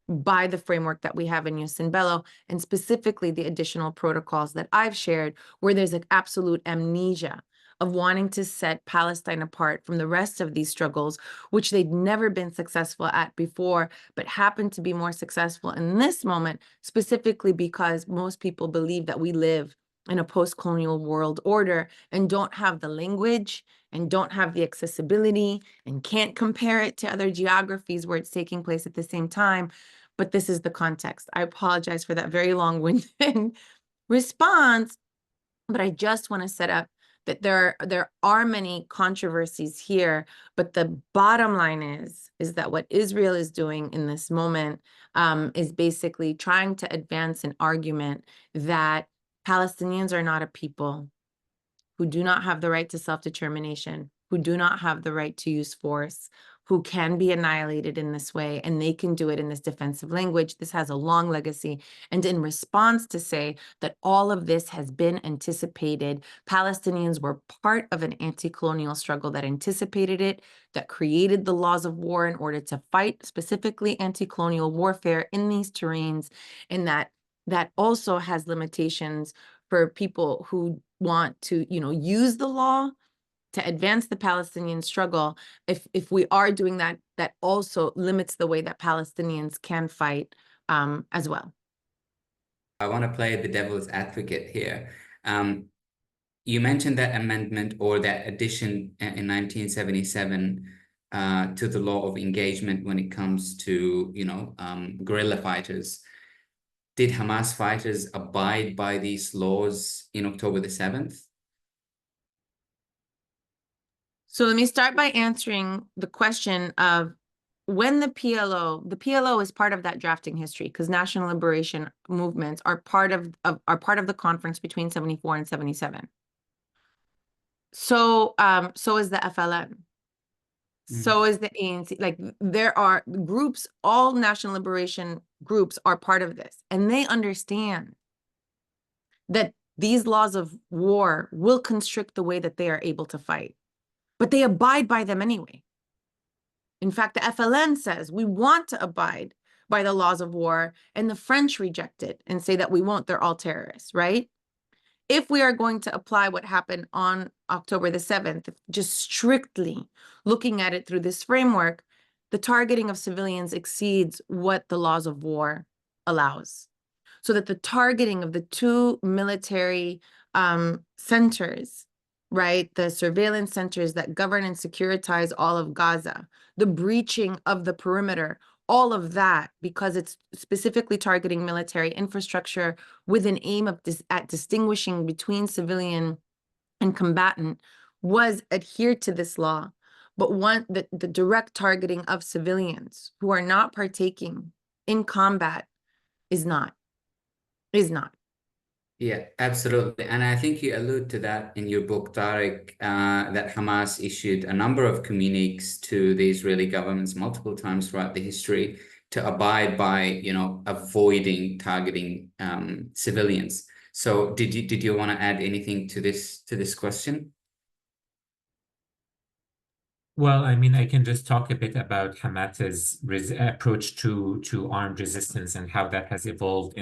by the framework that we have in jus in bello, and specifically the additional protocols that I've shared, where there's an absolute amnesia of wanting to set Palestine apart from the rest of these struggles, which they'd never been successful at before, but happen to be more successful in this moment, specifically because most people believe that we live in a post-colonial world order and don't have the language and don't have the accessibility and can't compare it to other geographies where it's taking place at the same time. But this is the context. I apologize for that very long-winded response, but I just want to set up that there are many controversies here, but the bottom line is that what Israel is doing in this moment is basically trying to advance an argument that Palestinians are not a people who do not have the right to self-determination, who do not have the right to use force, who can be annihilated in this way, and they can do it in this defensive language. This has a long legacy. And in response to say that all of this has been anticipated, Palestinians were part of an anti-colonial struggle that anticipated it, that created the laws of war in order to fight specifically anti-colonial warfare in these terrains, and that also has limitations for people who want to, use the law to advance the Palestinian struggle. If we are doing that, that also limits the way that Palestinians can fight as well. I want to play the devil's advocate here. You mentioned that amendment or that addition in 1977 to the law of engagement when it comes to, guerrilla fighters. Did Hamas fighters abide by these laws in October the 7th? So let me start by answering the question of when the PLO is part of that drafting history, because national liberation movements are part of the conference between 74 and 77. So is the FLN. So is the ANC. Like, there are groups, all national liberation groups are part of this, and they understand that these laws of war will constrict the way that they are able to fight, but they abide by them anyway. In fact, the FLN says we want to abide by the laws of war, and the French reject it and say that we won't, they're all terrorists, right? If we are going to apply what happened on October the 7th, just strictly looking at it through this framework, the targeting of civilians exceeds what the laws of war allows. So that the targeting of the two military centers, right, the surveillance centers that govern and securitize all of Gaza, the breaching of the perimeter, all of that, because it's specifically targeting military infrastructure with an aim of at distinguishing between civilian and combatant, was adhered to this law. But the direct targeting of civilians who are not partaking in combat is not. Yeah, absolutely. And I think you allude to that in your book, Tareq, that Hamas issued a number of communiques to the Israeli governments multiple times throughout the history to abide by, you know, avoiding targeting civilians. So did you want to add anything to this question? Well, I mean, I can just talk a bit about Hamas's approach to armed resistance and how that has evolved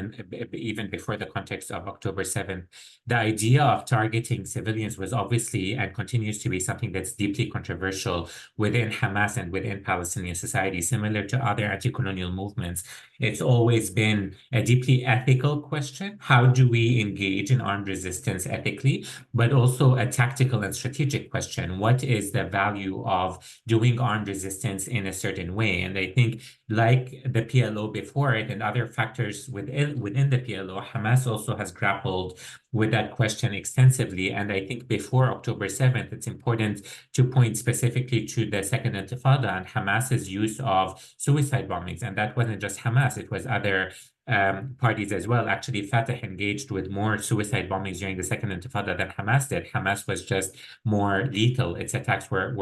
even before the context of October 7th. The idea of targeting civilians was obviously and continues to be something that's deeply controversial within Hamas and within Palestinian society. Similar to other anti-colonial movements, it's always been a deeply ethical question. How do we engage in armed resistance ethically? But also a tactical and strategic question. What is the value of doing armed resistance in a certain way? And I think, like the PLO before it and other factors within the PLO, Hamas also has grappled with that question extensively. And I think before October 7th, it's important to point specifically to the Second Intifada and Hamas's use of suicide bombings. And that wasn't just Hamas, it was other parties as well. Actually, Fatah engaged with more suicide bombings during the Second Intifada than Hamas did. Hamas was just more lethal. Its attacks were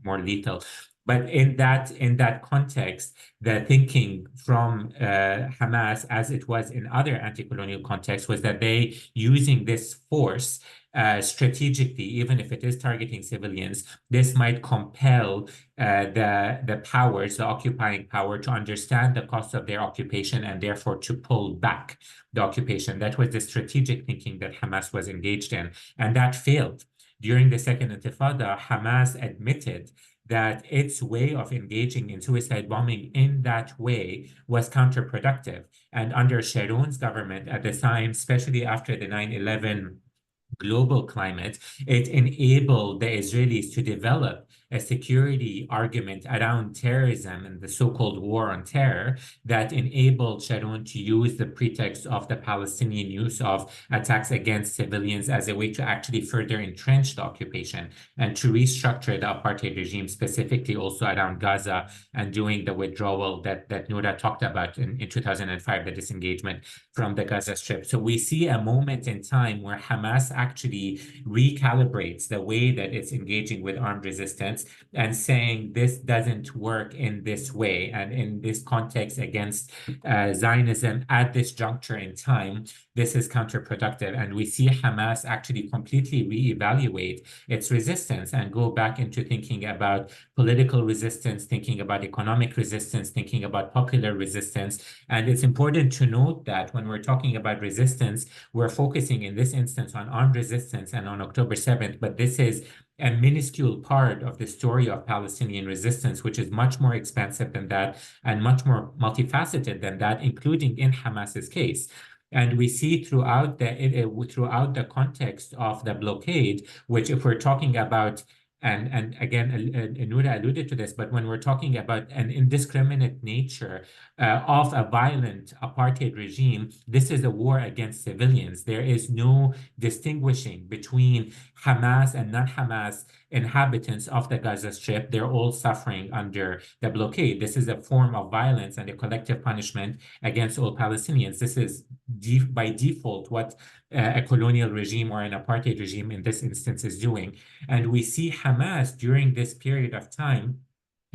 more lethal. But in that context, the thinking from Hamas, as it was in other anti-colonial contexts, was that they, using this force strategically, even if it is targeting civilians, this might compel the powers, the occupying power, to understand the cost of their occupation and therefore to pull back the occupation. That was the strategic thinking that Hamas was engaged in, and that failed. During the Second Intifada, Hamas admitted that its way of engaging in suicide bombing in that way was counterproductive. And under Sharon's government at the time, especially after the 9/11 global climate, it enabled the Israelis to develop a security argument around terrorism and the so-called war on terror that enabled Sharon to use the pretext of the Palestinian use of attacks against civilians as a way to actually further entrench the occupation and to restructure the apartheid regime, specifically also around Gaza, and doing the withdrawal that Noura talked about in 2005, the disengagement from the Gaza Strip. So we see a moment in time where Hamas actually recalibrates the way that it's engaging with armed resistance and saying this doesn't work in this way and in this context against Zionism at this juncture in time. This is counterproductive. And we see Hamas actually completely reevaluate its resistance and go back into thinking about political resistance, thinking about economic resistance, thinking about popular resistance. And it's important to note that when we're talking about resistance, we're focusing in this instance on armed resistance and on October 7th, but this is a minuscule part of the story of Palestinian resistance, which is much more expansive than that and much more multifaceted than that, including in Hamas's case. And we see throughout the context of the blockade, which, if we're talking about, and again, Noura alluded to this, but when we're talking about an indiscriminate nature of a violent apartheid regime, this is a war against civilians. There is no distinguishing between Hamas and non-Hamas inhabitants of the Gaza Strip. They're all suffering under the blockade. This is a form of violence and a collective punishment against all Palestinians. This is by default what a colonial regime or an apartheid regime in this instance is doing. And we see Hamas during this period of time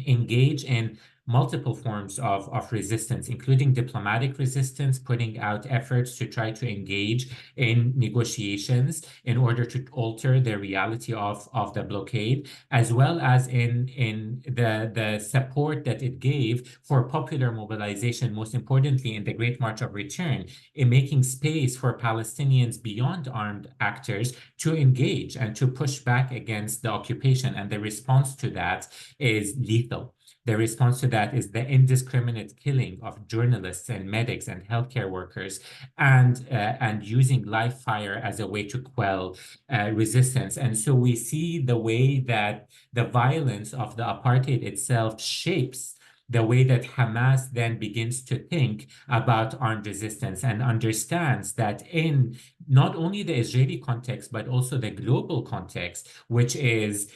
engage in multiple forms of resistance, including diplomatic resistance, putting out efforts to try to engage in negotiations in order to alter the reality of the blockade, as well as in the support that it gave for popular mobilization, most importantly in the Great March of Return, in making space for Palestinians beyond armed actors to engage and to push back against the occupation. And the response to that is lethal. The response to that is the indiscriminate killing of journalists and medics and healthcare workers, and using live fire as a way to quell resistance. And so we see the way that the violence of the apartheid itself shapes the way that Hamas then begins to think about armed resistance and understands that in not only the Israeli context, but also the global context, which is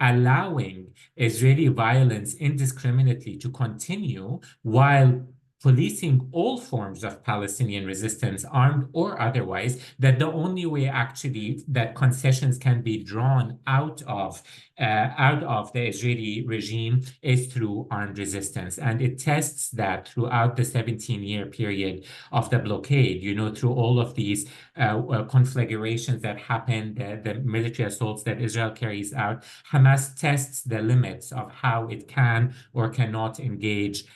allowing Israeli violence indiscriminately to continue while policing all forms of Palestinian resistance, armed or otherwise, that the only way actually that concessions can be drawn out of the Israeli regime is through armed resistance. And it tests that throughout the 17-year period of the blockade, through all of these conflagrations that happen, the military assaults that Israel carries out. Hamas tests the limits of how it can or cannot engage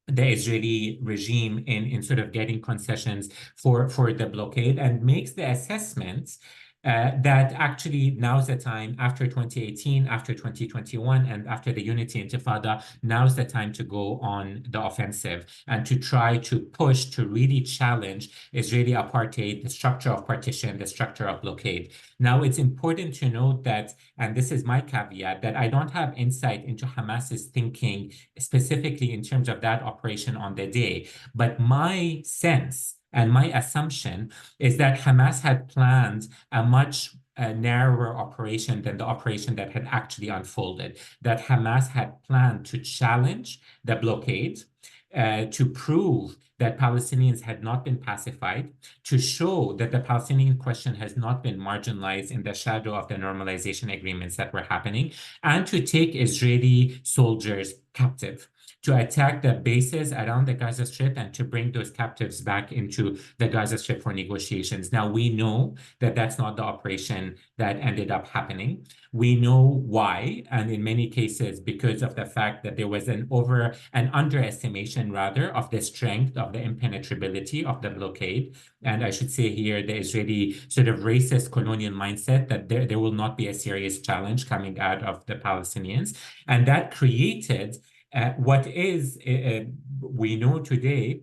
the Israeli regime in sort of getting concessions for the blockade, and makes the assessment that actually now's the time, after 2018, after 2021, and after the Unity Intifada, now's the time to go on the offensive and to try to push to really challenge Israeli apartheid, the structure of partition, the structure of blockade. Now, it's important to note that, and this is my caveat, that I don't have insight into Hamas's thinking specifically in terms of that operation on the day, but my sense and my assumption is that Hamas had planned a much narrower operation than the operation that had actually unfolded, that Hamas had planned to challenge the blockade, to prove that Palestinians had not been pacified, to show that the Palestinian question has not been marginalized in the shadow of the normalization agreements that were happening, and to take Israeli soldiers captive, to attack the bases around the Gaza Strip and to bring those captives back into the Gaza Strip for negotiations. Now, we know that that's not the operation that ended up happening. We know why, and in many cases, because of the fact that there was an underestimation, rather, of the strength, of the impenetrability of the blockade. And I should say here, the Israeli sort of racist colonial mindset that there will not be a serious challenge coming out of the Palestinians. And that created what is, we know today,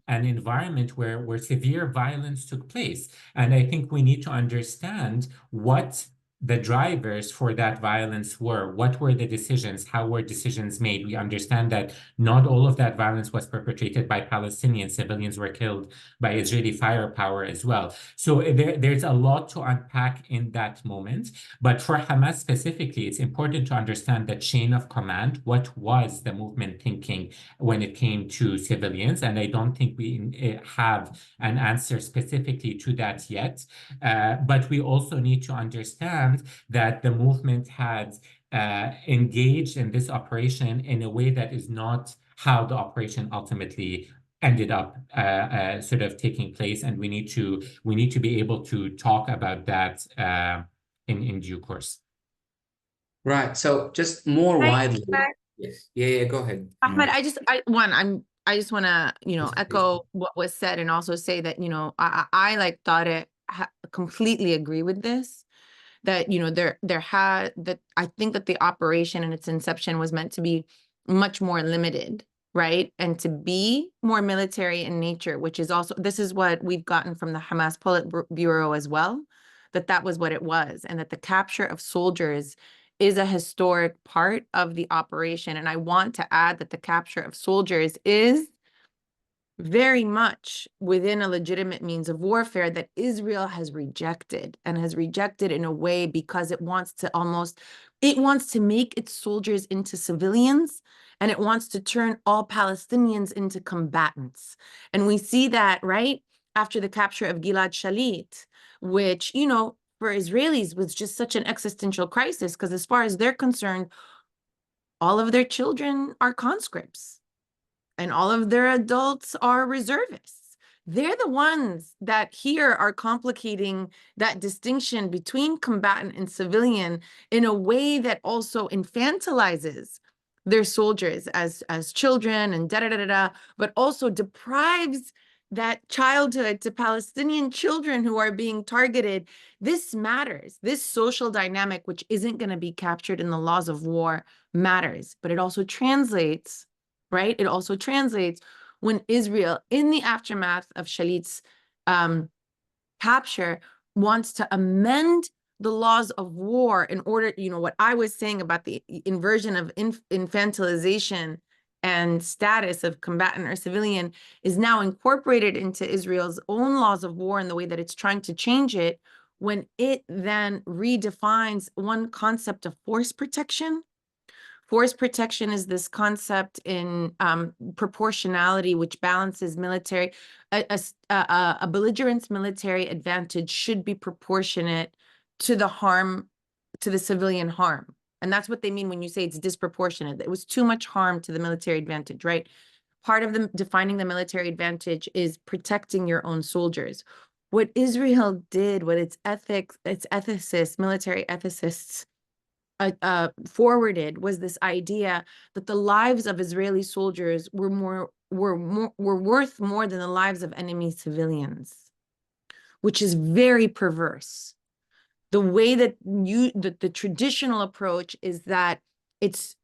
an environment where severe violence took place. And I think we need to understand what the drivers for that violence were. What were the decisions? How were decisions made? We understand that not all of that violence was perpetrated by Palestinians. Civilians were killed by Israeli firepower as well. So there's a lot to unpack in that moment. But for Hamas specifically, it's important to understand the chain of command. What was the movement thinking when it came to civilians? And I don't think we have an answer specifically to that yet. But we also need to understand that the movement had engaged in this operation in a way that is not how the operation ultimately ended up sort of taking place, and we need to be able to talk about that in due course. Right. So just more widely. Yes. Yeah. Go ahead. Ahmed, I just want to, echo what was said, and also say that, I like Tareq completely agree with this. That, I think that the operation and its inception was meant to be much more limited, right? And to be more military in nature, which is also, this is what we've gotten from the Hamas Politburo as well, that was what it was, and that the capture of soldiers is a historic part of the operation. And I want to add that the capture of soldiers is very much within a legitimate means of warfare that Israel has rejected, and has rejected in a way because it wants to make its soldiers into civilians and it wants to turn all Palestinians into combatants. And we see that, right, after the capture of Gilad Shalit, which, you know, for Israelis was just such an existential crisis, because as far as they're concerned, all of their children are conscripts and all of their adults are reservists. They're the ones that here are complicating that distinction between combatant and civilian in a way that also infantilizes their soldiers as children and da-da-da-da-da, but also deprives that childhood to Palestinian children who are being targeted. This matters. This social dynamic, which isn't going to be captured in the laws of war, matters. But it also translates, right? It also translates when Israel, in the aftermath of Shalit's capture, wants to amend the laws of war in order, you know, what I was saying about the inversion of infantilization and status of combatant or civilian is now incorporated into Israel's own laws of war in the way that it's trying to change it, when it then redefines one concept of force protection. Force protection is this concept in proportionality, which balances military. A belligerent's military advantage should be proportionate to the harm, to the civilian harm. And that's what they mean when you say it's disproportionate. It was too much harm to the military advantage, right? Part of the defining the military advantage is protecting your own soldiers. What Israel did, what its ethicists, military ethicists, forwarded was this idea that the lives of Israeli soldiers were worth more than the lives of enemy civilians, which is very perverse. The way that the traditional approach is that it's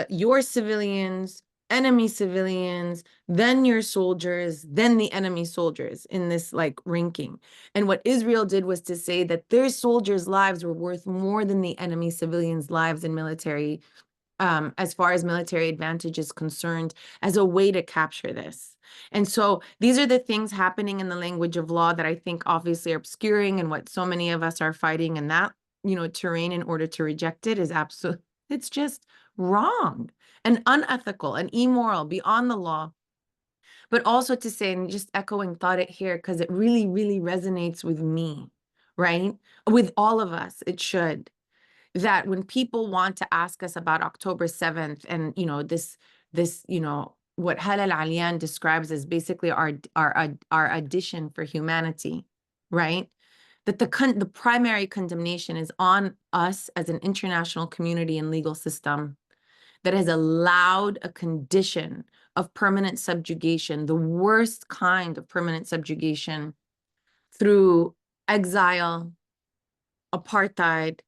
your civilians, enemy civilians, then your soldiers, then the enemy soldiers in this like ranking. And what Israel did was to say that their soldiers' lives were worth more than the enemy civilians' lives in military, as far as military advantage is concerned, as a way to capture this. And so these are the things happening in the language of law that I think obviously are obscuring, and what so many of us are fighting in that, you know, terrain in order to reject it is absolute. It's just wrong and unethical and immoral beyond the law. But also to say, and just echoing thought it here, because it really, really resonates with me, right? With all of us, it should. That when people want to ask us about October 7th and, you know, this, you know, what Halal Alian describes as basically our addition for humanity, right? That the primary condemnation is on us as an international community and legal system that has allowed a condition of permanent subjugation, the worst kind of permanent subjugation, through exile, apartheid,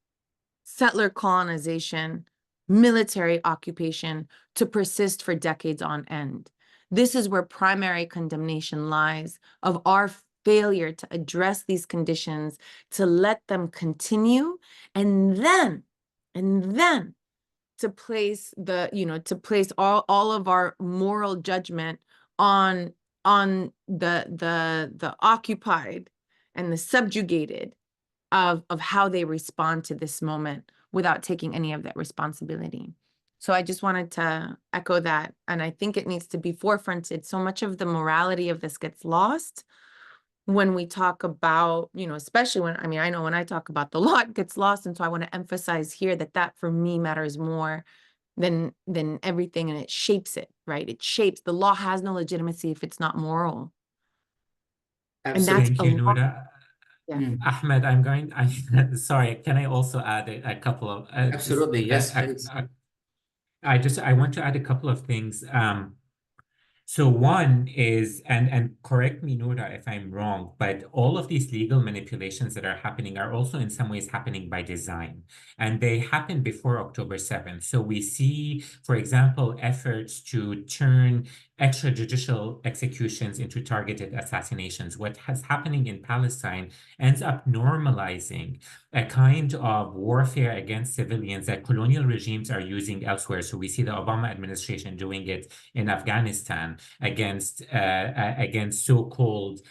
settler colonization, military occupation, to persist for decades on end. This is where primary condemnation lies, of our failure to address these conditions, to let them continue, and then to place the, you know, to place all of our moral judgment on the occupied and the subjugated of how they respond to this moment without taking any of that responsibility. So I just wanted to echo that. And I think it needs to be forefronted. So much of the morality of this gets lost when we talk about, you know, especially when, I mean, I know when I talk about the law, it gets lost. And so I want to emphasize here that for me matters more than everything. And it shapes it, right? It shapes, the law has no legitimacy if it's not moral. Absolutely. And that's Thank you, Noura. yeah. Ahmed, sorry, can I also add a couple of Absolutely, yes, please. I want to add a couple of things. So one is, and correct me, Noura, if I'm wrong, but all of these legal manipulations that are happening are also in some ways happening by design, and they happen before October 7th. So we see, for example, efforts to turn extrajudicial executions into targeted assassinations. What is happening in Palestine ends up normalizing a kind of warfare against civilians that colonial regimes are using elsewhere. So we see the Obama administration doing it in Afghanistan against so-called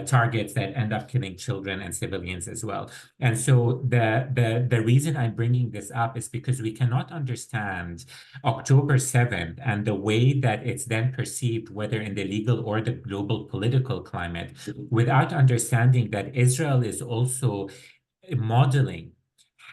targets that end up killing children and civilians as well. And so the reason I'm bringing this up is because we cannot understand October 7th and the way that it's then perceived, whether in the legal or the global political climate, without understanding that Israel is also modeling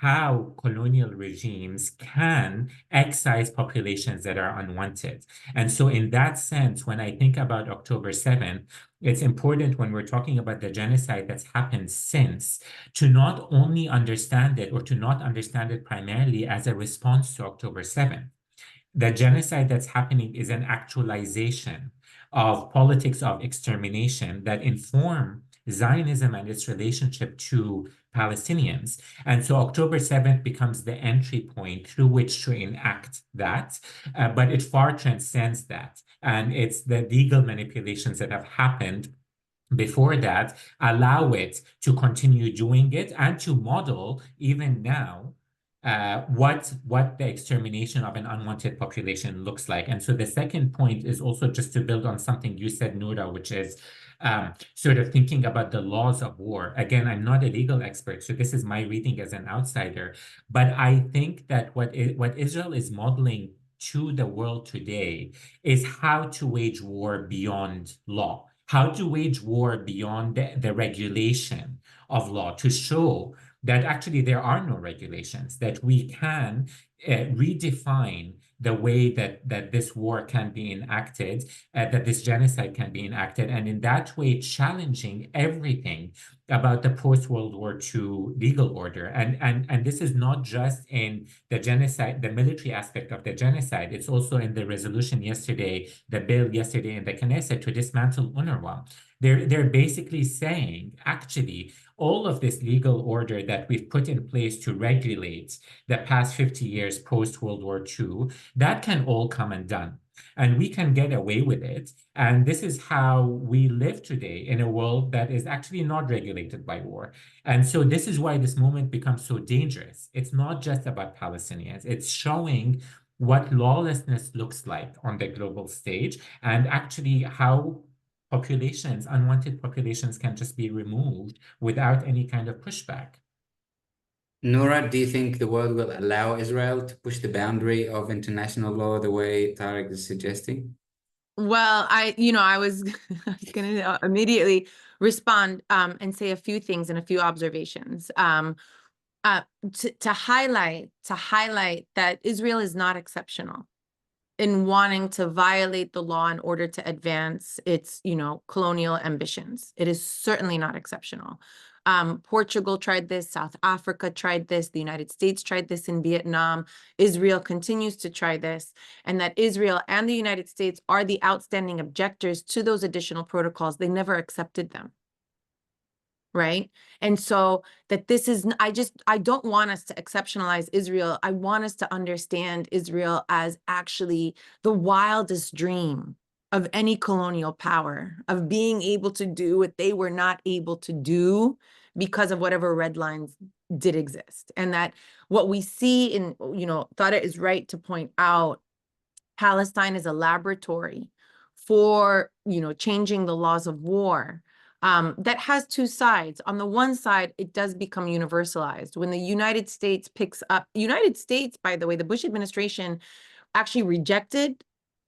how colonial regimes can excise populations that are unwanted. And so in that sense, when I think about October 7th, it's important when we're talking about the genocide that's happened since to not only understand it or to not understand it primarily as a response to October 7th. The genocide that's happening is an actualization of politics of extermination that inform Zionism and its relationship to Palestinians. And so October 7th becomes the entry point through which to enact that, but it far transcends that. And it's the legal manipulations that have happened before that allow it to continue doing it and to model even now what the extermination of an unwanted population looks like. And so the second point is also just to build on something you said, Noura, which is sort of thinking about the laws of war. Again, I'm not a legal expert, so this is my reading as an outsider, but I think that what Israel is modeling to the world today is how to wage war beyond law, how to wage war beyond the regulation of law, to show that actually there are no regulations, that we can redefine the way that this war can be enacted, that this genocide can be enacted, and in that way challenging everything about the post-World War II legal order. And this is not just in the genocide, the military aspect of the genocide, it's also in the resolution yesterday, the bill yesterday in the Knesset to dismantle UNRWA. They're basically saying, actually, all of this legal order that we've put in place to regulate the past 50 years post-World War II, that can all come undone. And we can get away with it. And this is how we live today in a world that is actually not regulated by war. And so this is why this moment becomes so dangerous. It's not just about Palestinians. It's showing what lawlessness looks like on the global stage and actually how populations, unwanted populations, can just be removed without any kind of pushback. Noura, do you think the world will allow Israel to push the boundary of international law the way Tareq is suggesting? Well, I was going to immediately respond and say a few things and a few observations to highlight that Israel is not exceptional in wanting to violate the law in order to advance its, colonial ambitions. It is certainly not exceptional. Portugal tried this, South Africa tried this, the United States tried this in Vietnam, Israel continues to try this, and that Israel and the United States are the outstanding objectors to those additional protocols. They never accepted them. Right? And so that this is, I don't want us to exceptionalize Israel. I want us to understand Israel as actually the wildest dream of any colonial power, of being able to do what they were not able to do because of whatever red lines did exist. And that what we see in, Tareq is right to point out, Palestine is a laboratory for, changing the laws of war. That has two sides. On the one side, it does become universalized. When the United States picks up, by the way, the Bush administration actually rejected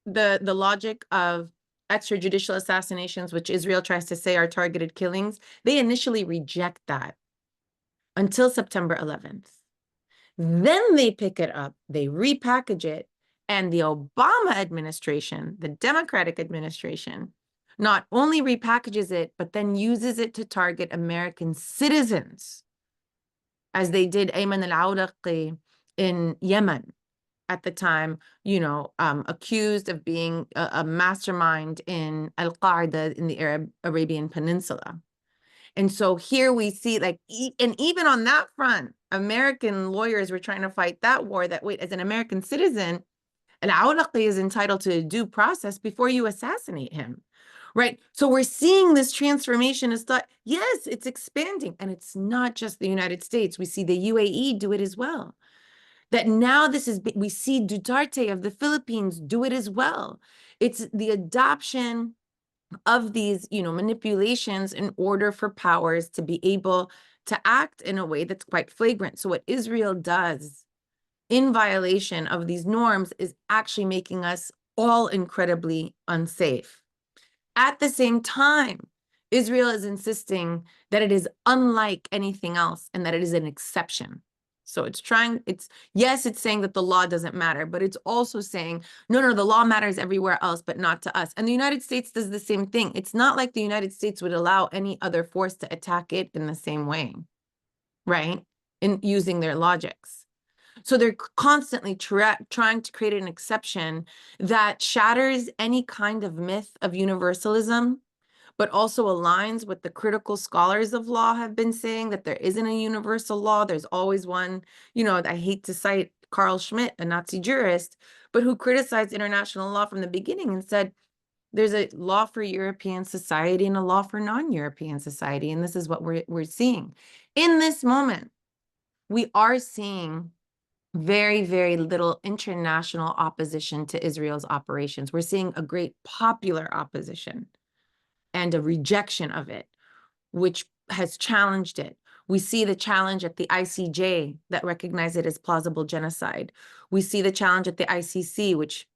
the logic of extrajudicial assassinations, which Israel tries to say are targeted killings. They initially reject that until September 11th. Then they pick it up, they repackage it, and the Obama administration, the Democratic administration, not only repackages it, but then uses it to target American citizens, as they did Ayman al-Awlaqi in Yemen at the time, accused of being a mastermind in Al-Qaeda in the Arabian Peninsula. And so here we see, and even on that front, American lawyers were trying to fight that war, that wait, as an American citizen, Al-Awlaqi is entitled to a due process before you assassinate him, right? So we're seeing this transformation as thought, yes, it's expanding. And it's not just the United States. We see the UAE do it as well. That now we see Duterte of the Philippines do it as well. It's the adoption of these, manipulations in order for powers to be able to act in a way that's quite flagrant. So what Israel does in violation of these norms is actually making us all incredibly unsafe. At the same time, Israel is insisting that it is unlike anything else and that it is an exception. So it's saying that the law doesn't matter, but it's also saying, no, the law matters everywhere else, but not to us. And the United States does the same thing. It's not like the United States would allow any other force to attack it in the same way, right? In using their logics. So they're constantly trying to create an exception that shatters any kind of myth of universalism, but also aligns with the critical scholars of law have been saying that there isn't a universal law. There's always one, I hate to cite Carl Schmitt, a Nazi jurist, but who criticized international law from the beginning and said, there's a law for European society and a law for non-European society. And this is what we're seeing. In this moment, we are seeing very, very little international opposition to Israel's operations. We're seeing a great popular opposition and a rejection of it, which has challenged it. We see the challenge at the ICJ that recognized it as plausible genocide. We see the challenge at the ICC, which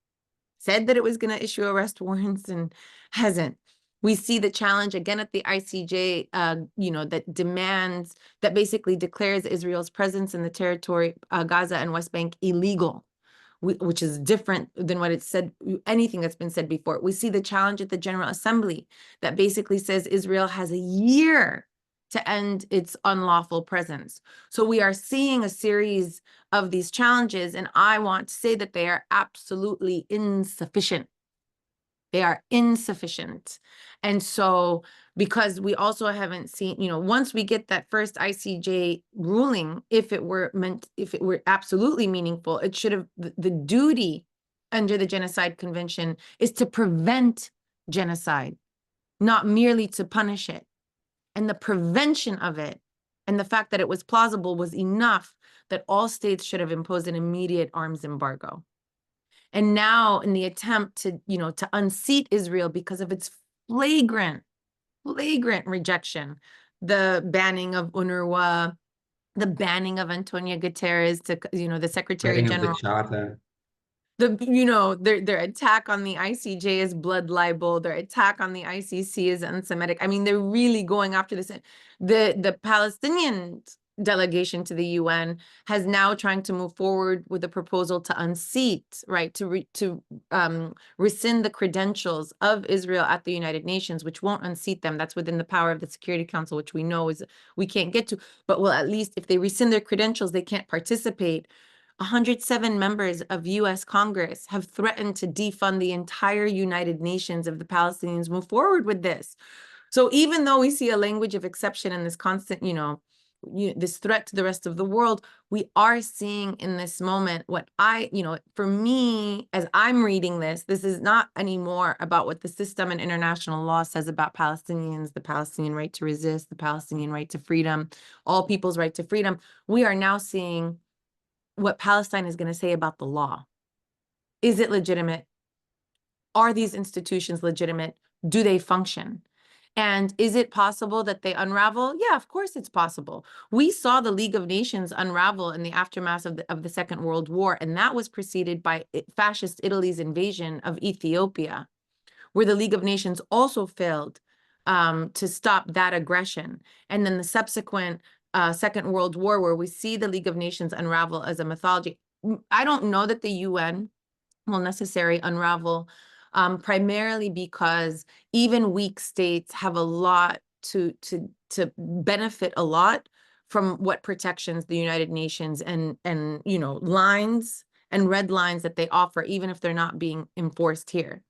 said that it was going to issue arrest warrants and hasn't. We see the challenge again at the ICJ, that basically declares Israel's presence in the territory, Gaza and West Bank, illegal, which is different than what it said, anything that's been said before. We see the challenge at the General Assembly that basically says Israel has a year to end its unlawful presence. So we are seeing a series of these challenges, and I want to say that they are absolutely insufficient. They are insufficient. And so, because we also haven't seen, once we get that first ICJ ruling, if it were absolutely meaningful, it should have, the duty under the Genocide Convention is to prevent genocide, not merely to punish it. And the prevention of it and the fact that it was plausible was enough that all states should have imposed an immediate arms embargo. And now in the attempt to, to unseat Israel because of its flagrant rejection, the banning of UNRWA, the banning of Antonio Guterres to, the Secretary General. Their attack on the ICJ is blood libel. Their attack on the ICC is anti-Semitic. I mean, they're really going after this. The Palestinian delegation to the UN has now trying to move forward with a proposal to unseat, right, to rescind the credentials of Israel at the United Nations, which won't unseat them. That's within the power of the Security Council, which we know we can't get to. But well, at least if they rescind their credentials, they can't participate. 107 members of U.S. Congress have threatened to defund the entire United Nations if the Palestinians move forward with this. So even though we see a language of exception and this constant, this threat to the rest of the world, we are seeing in this moment what for me, as I'm reading this is not anymore about what the system and international law says about Palestinians, the Palestinian right to resist, the Palestinian right to freedom, all people's right to freedom. We are now seeing what Palestine is going to say about the law. Is it legitimate? Are these institutions legitimate? Do they function? And is it possible that they unravel? Yeah, of course it's possible. We saw the League of Nations unravel in the aftermath of the Second World War, and that was preceded by fascist Italy's invasion of Ethiopia, where the League of Nations also failed to stop that aggression. And then the subsequent Second World War, where we see the League of Nations unravel as a mythology. I don't know that the UN will necessarily unravel, primarily because even weak states have a lot to benefit a lot from what protections the United Nations and lines and red lines that they offer, even if they're not being enforced here.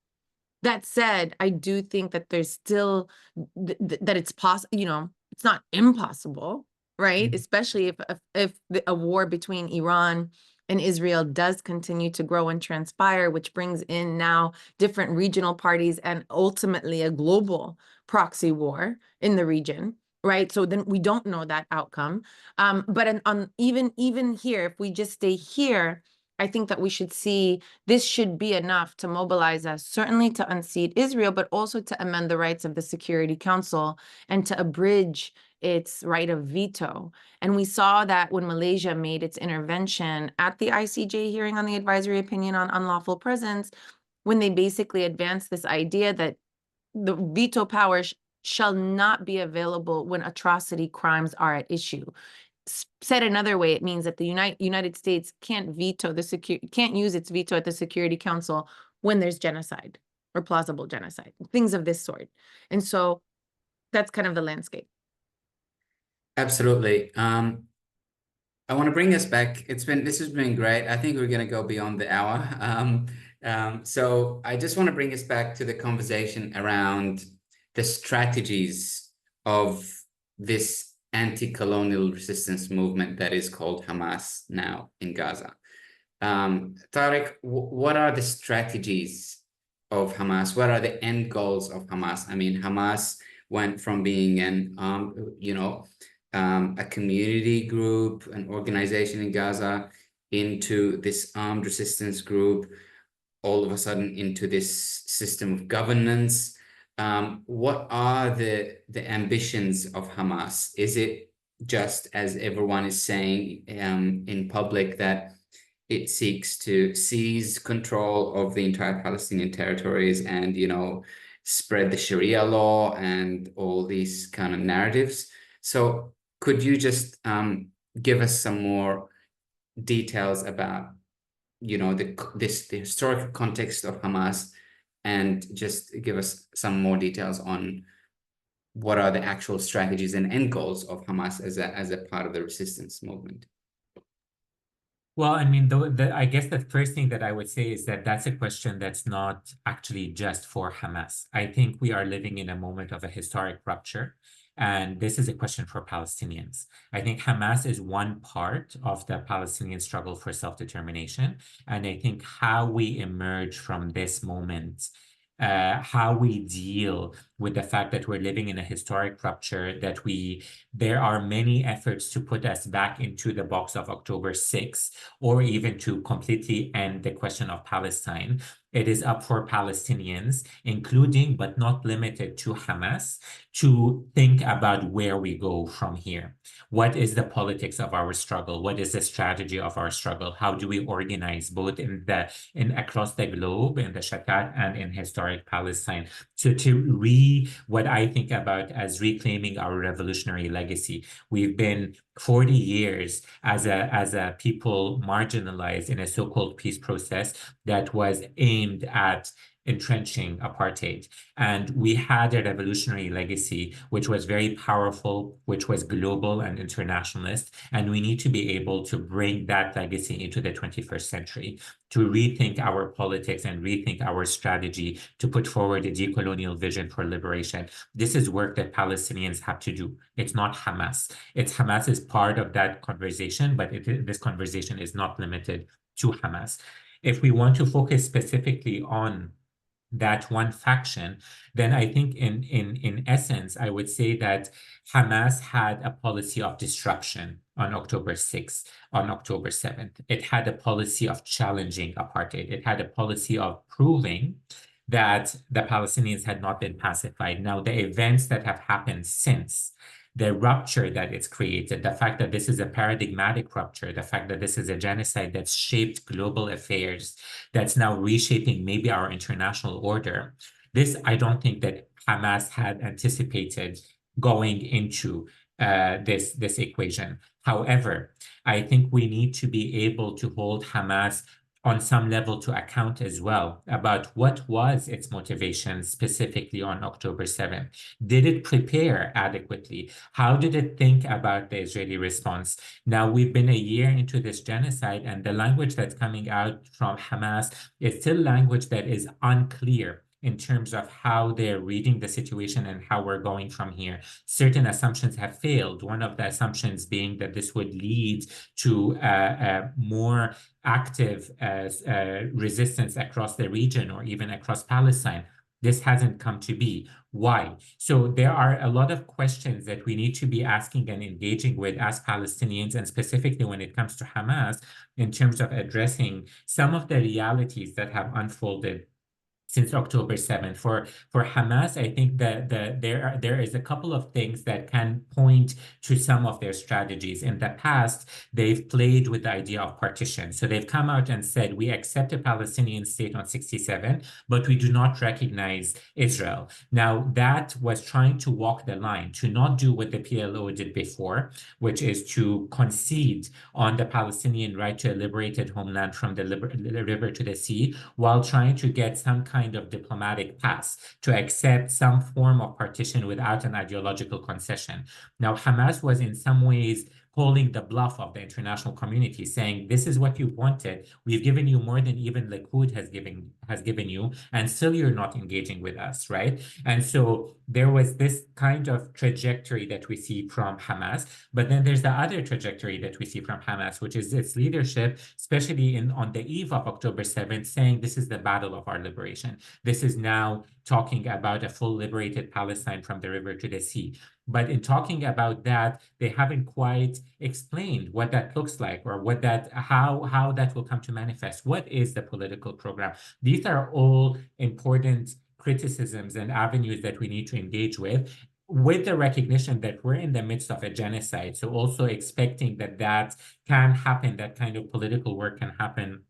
That said, I do think that there's still that it's possible, it's not impossible, right? Especially if a war between Iran and Israel does continue to grow and transpire, which brings in now different regional parties and ultimately a global proxy war in the region, right? So then we don't know that outcome. But even here, if we just stay here, I think that we should see this should be enough to mobilize us, certainly to unseat Israel, but also to amend the rights of the Security Council and to abridge its right of veto. And we saw that when Malaysia made its intervention at the ICJ hearing on the advisory opinion on unlawful presence, when they basically advanced this idea that the veto power shall not be available when atrocity crimes are at issue. Said another way, it means that the United States can't use its veto at the Security Council when there's genocide or plausible genocide, things of this sort. And so that's kind of the landscape. Absolutely. I want to bring us back. This has been great. I think we're going to go beyond the hour. So I just want to bring us back to the conversation around the strategies of this anti-colonial resistance movement that is called Hamas now in Gaza. Tareq, what are the strategies of Hamas? What are the end goals of Hamas? I mean, Hamas went from being a community group, an organization in Gaza, into this armed resistance group, all of a sudden into this system of governance. What are the ambitions of Hamas? Is it just, as everyone is saying in public, that it seeks to seize control of the entire Palestinian territories and, spread the Sharia law and all these kind of narratives? So could you just give us some more details about, the historical context of Hamas, and just give us some more details on what are the actual strategies and end goals of Hamas as a part of the resistance movement? Well, I mean, I guess the first thing that I would say is that that's a question that's not actually just for Hamas. I think we are living in a moment of a historic rupture, and this is a question for Palestinians. I think Hamas is one part of the Palestinian struggle for self-determination, and I think how we emerge from this moment, how we deal with the fact that we're living in a historic rupture, that there are many efforts to put us back into the box of October 6th, or even to completely end the question of Palestine. It is up for Palestinians, including but not limited to Hamas, to think about where we go from here. What is the politics of our struggle? What is the strategy of our struggle? How do we organize both across the globe, in the Shakat and in historic Palestine, what I think about as reclaiming our revolutionary legacy? We've been 40 years as a people marginalized in a so-called peace process that was aimed at entrenching apartheid. And we had a revolutionary legacy, which was very powerful, which was global and internationalist. And we need to be able to bring that legacy into the 21st century, to rethink our politics and rethink our strategy, to put forward a decolonial vision for liberation. This is work that Palestinians have to do. It's not Hamas. Hamas is part of that conversation, but this conversation is not limited to Hamas. If we want to focus specifically on that one faction, then I think in essence, I would say that Hamas had a policy of disruption on October 6th, on October 7th. It had a policy of challenging apartheid. It had a policy of proving that the Palestinians had not been pacified. Now, the events that have happened since, the rupture that it's created, the fact that this is a paradigmatic rupture, the fact that this is a genocide that's shaped global affairs, that's now reshaping maybe our international order. This, I don't think that Hamas had anticipated going into this equation. However, I think we need to be able to hold Hamas on some level to account as well about what was its motivation specifically on October 7th. Did it prepare adequately? How did it think about the Israeli response? Now, we've been a year into this genocide, and the language that's coming out from Hamas is still language that is unclear in terms of how they're reading the situation and how we're going from here. Certain assumptions have failed. One of the assumptions being that this would lead to more active resistance across the region or even across Palestine. This hasn't come to be. Why? So there are a lot of questions that we need to be asking and engaging with as Palestinians, and specifically when it comes to Hamas, in terms of addressing some of the realities that have unfolded since October 7th. For Hamas, I think that there is a couple of things that can point to some of their strategies. In the past, they've played with the idea of partition. So they've come out and said, we accept a Palestinian state on 67, but we do not recognize Israel. Now, that was trying to walk the line, to not do what the PLO did before, which is to concede on the Palestinian right to a liberated homeland from the river to the sea, while trying to get some kind of diplomatic pass to accept some form of partition without an ideological concession. Now, Hamas was in some ways calling the bluff of the international community, saying, this is what you wanted. We've given you more than even Likud has given you, and still you're not engaging with us, right? And so there was this kind of trajectory that we see from Hamas, but then there's the other trajectory that we see from Hamas, which is its leadership, especially on the eve of October 7th, saying this is the battle of our liberation. This is now talking about a full liberated Palestine from the river to the sea. But in talking about that, they haven't quite explained what that looks like, or what that how that will come to manifest. What is the political program? These are all important criticisms and avenues that we need to engage with the recognition that we're in the midst of a genocide. So also expecting that can happen, that kind of political work can happen,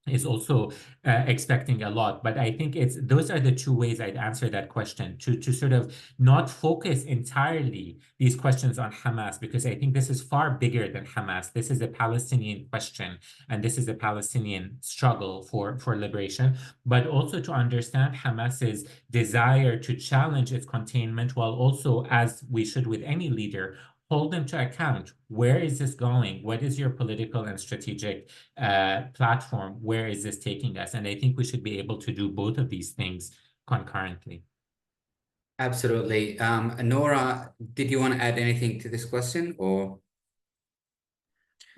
is also expecting a lot. But I think those are the two ways I'd answer that question, to sort of not focus entirely these questions on Hamas, because I think this is far bigger than Hamas. This is a Palestinian question, and this is a Palestinian struggle for liberation, but also to understand Hamas's desire to challenge its containment, while also, as we should with any leader, hold them to account. Where is this going? What is your political and strategic platform? Where is this taking us? And I think we should be able to do both of these things concurrently. Absolutely. Noura, did you want to add anything to this question, or?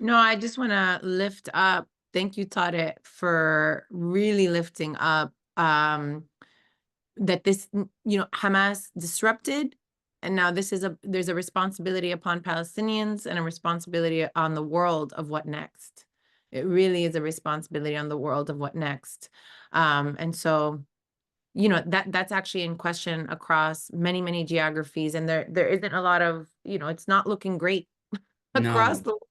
No, I just want to lift up. Thank you, Tareq, for really lifting up that this, Hamas disrupted. And now there's a responsibility upon Palestinians and a responsibility on the world of what next. It really is a responsibility on the world of what next. And so, that's actually in question across many, many geographies. And there isn't a lot of, it's not looking great across the world.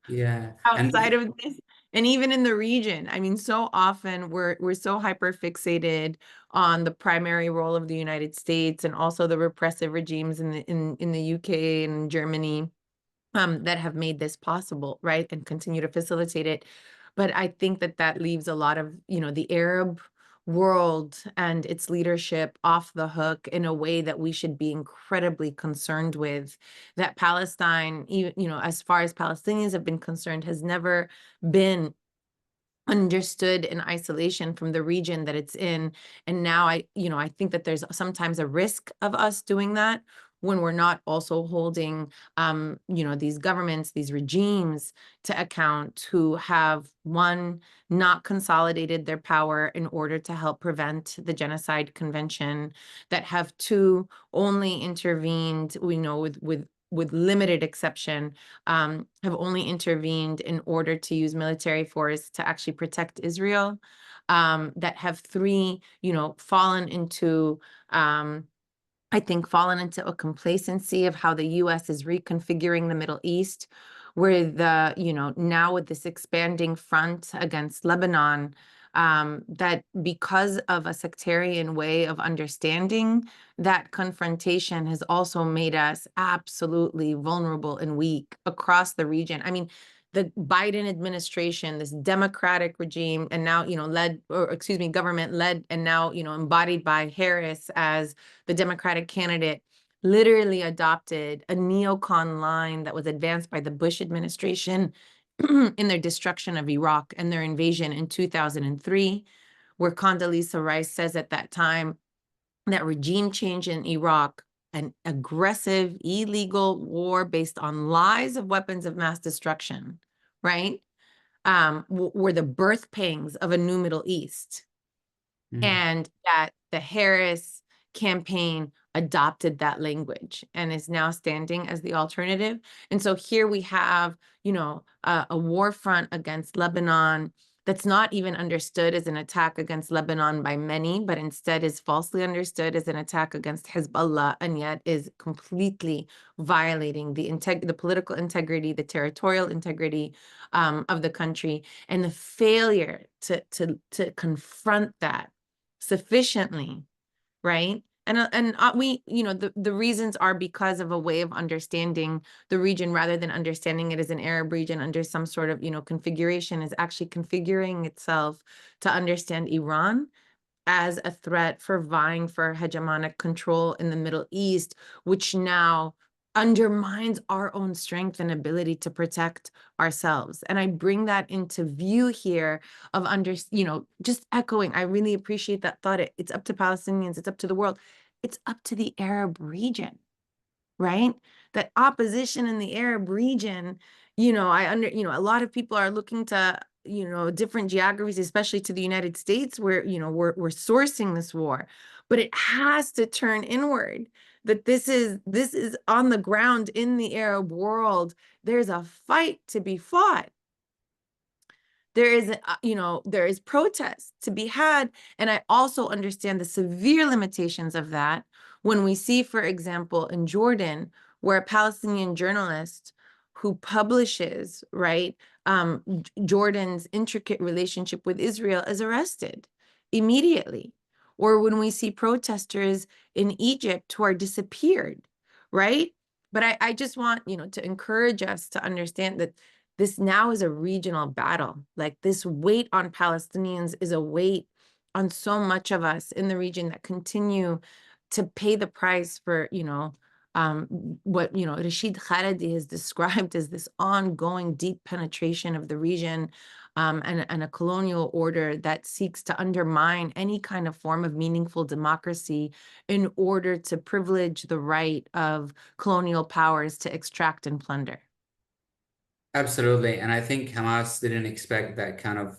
Yeah. Outside of this, and even in the region. I mean, so often we're so hyper fixated on the primary role of the United States, and also the repressive regimes in the UK and Germany that have made this possible, right, and continue to facilitate it. But I think that leaves a lot of the Arab world and its leadership off the hook in a way that we should be incredibly concerned with. That Palestine, as far as Palestinians have been concerned, has never been understood in isolation from the region that it's in. And now I think that there's sometimes a risk of us doing that when we're not also holding, these governments, these regimes to account, who have, one, not consolidated their power in order to help prevent the Genocide Convention, that have, two, only intervened, with limited exception, have only intervened in order to use military force to actually protect Israel, that have, three, fallen into a complacency of how the U.S. is reconfiguring the Middle East, where now with this expanding front against Lebanon, that because of a sectarian way of understanding that confrontation has also made us absolutely vulnerable and weak across the region. I mean, the Biden administration, this Democratic regime, and now, government led, and now, embodied by Harris as the Democratic candidate, literally adopted a neocon line that was advanced by the Bush administration in their destruction of Iraq and their invasion in 2003, where Condoleezza Rice says at that time, that regime change in Iraq, an aggressive, illegal war based on lies of weapons of mass destruction, right? Were the birth pangs of a new Middle East. And that the Harris campaign adopted that language and is now standing as the alternative. And so here we have, you know, a war front against Lebanon that's not even understood as an attack against Lebanon by many, but instead is falsely understood as an attack against Hezbollah, and yet is completely violating the political integrity, the territorial integrity of the country, and the failure to confront that sufficiently, right? And we, you know, the reasons are because of a way of understanding the region rather than understanding it as an Arab region under some sort of, you know, configuration, is actually configuring itself to understand Iran as a threat for vying for hegemonic control in the Middle East, which now undermines our own strength and ability to protect ourselves. And I bring that into view here of you know, just echoing, I really appreciate that thought. It's up to Palestinians, it's up to the world, it's up to the Arab region, right? That opposition in the Arab region, you know, you know, a lot of people are looking to, you know, different geographies, especially to the United States, where, you know, we're sourcing this war, but it has to turn inward. That this is on the ground in the Arab world. There's a fight to be fought. There is, you know, there is protest to be had. And I also understand the severe limitations of that when we see, for example, in Jordan, where a Palestinian journalist who publishes, right, Jordan's intricate relationship with Israel is arrested immediately. Or when we see protesters in Egypt who are disappeared, right? But I just want, you know, to encourage us to understand that this now is a regional battle. Like, this weight on Palestinians is a weight on so much of us in the region that continue to pay the price for, you know, what, you know, Rashid Khalidi has described as this ongoing deep penetration of the region, and a colonial order that seeks to undermine any kind of form of meaningful democracy in order to privilege the right of colonial powers to extract and plunder. Absolutely. And I think Hamas didn't expect that kind of,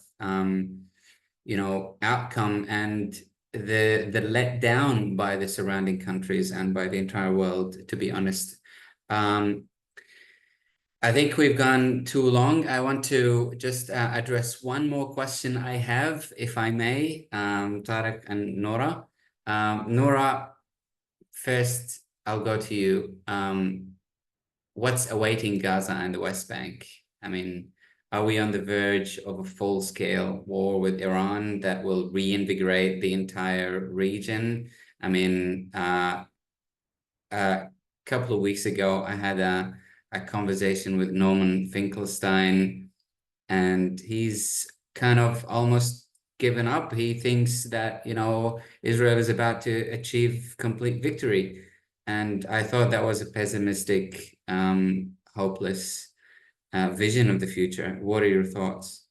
you know, outcome, and the let down by the surrounding countries and by the entire world, to be honest. I think we've gone too long. I want to just address one more question I have, if I may, Tareq and Noura. Noura, first, I'll go to you. What's awaiting Gaza and the West Bank? I mean, are we on the verge of a full-scale war with Iran that will reinvigorate the entire region? I mean, a couple of weeks ago, I had a conversation with Norman Finkelstein, and he's kind of almost given up. He thinks that, you know, Israel is about to achieve complete victory. And I thought that was a pessimistic, hopeless vision of the future. What are your thoughts?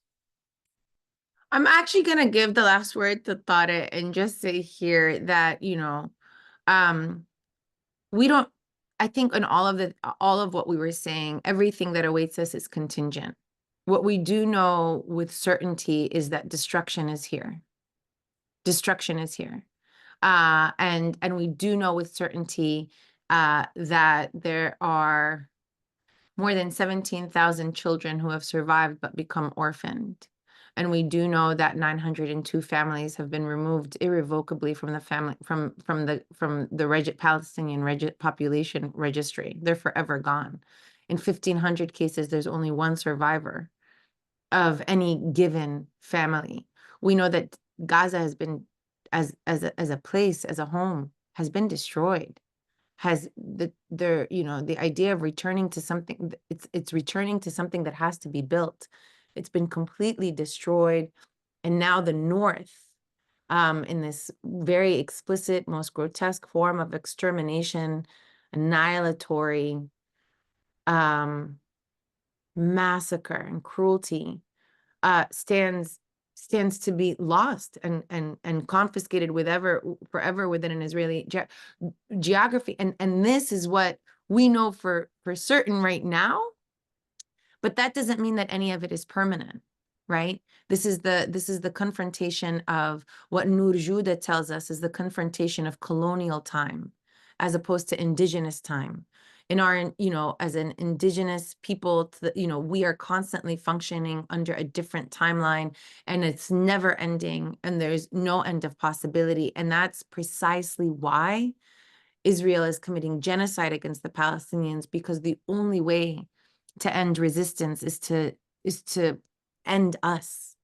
I'm actually going to give the last word to Tariq and just say here that, you know, we don't, I think in all of what we were saying, everything that awaits us is contingent. What we do know with certainty is that destruction is here. Destruction is here. And we do know with certainty that there are more than 17,000 children who have survived but become orphaned. And we do know that 902 families have been removed irrevocably from the family from the Palestinian population registry. They're forever gone. In 1,500 cases, there's only one survivor of any given family. We know that Gaza has been, as a place, as a home, has been destroyed. Has you know, the idea of returning to something, it's returning to something that has to be built. It's been completely destroyed. And now the North, in this very explicit, most grotesque form of extermination, annihilatory, massacre and cruelty, stands stands to be lost and confiscated forever within an Israeli geography. And this is what we know for certain right now, but that doesn't mean that any of it is permanent, right? This is the confrontation of what Noor Juda tells us is the confrontation of colonial time as opposed to indigenous time. In our, as an indigenous people, we are constantly functioning under a different timeline, and it's never ending, and there's no end of possibility. And that's precisely why Israel is committing genocide against the Palestinians, because the only way to end resistance is to end us,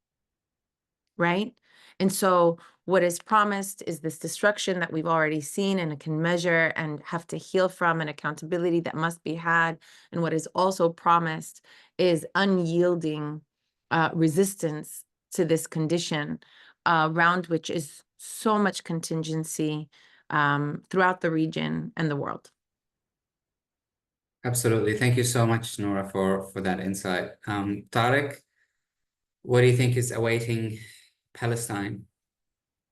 right? And so what is promised is this destruction that we've already seen and can measure and have to heal from, and accountability that must be had. And what is also promised is unyielding resistance to this condition, around which is so much contingency throughout the region and the world. Absolutely. Thank you so much, Noura, for that insight. Tareq, what do you think is awaiting Palestine?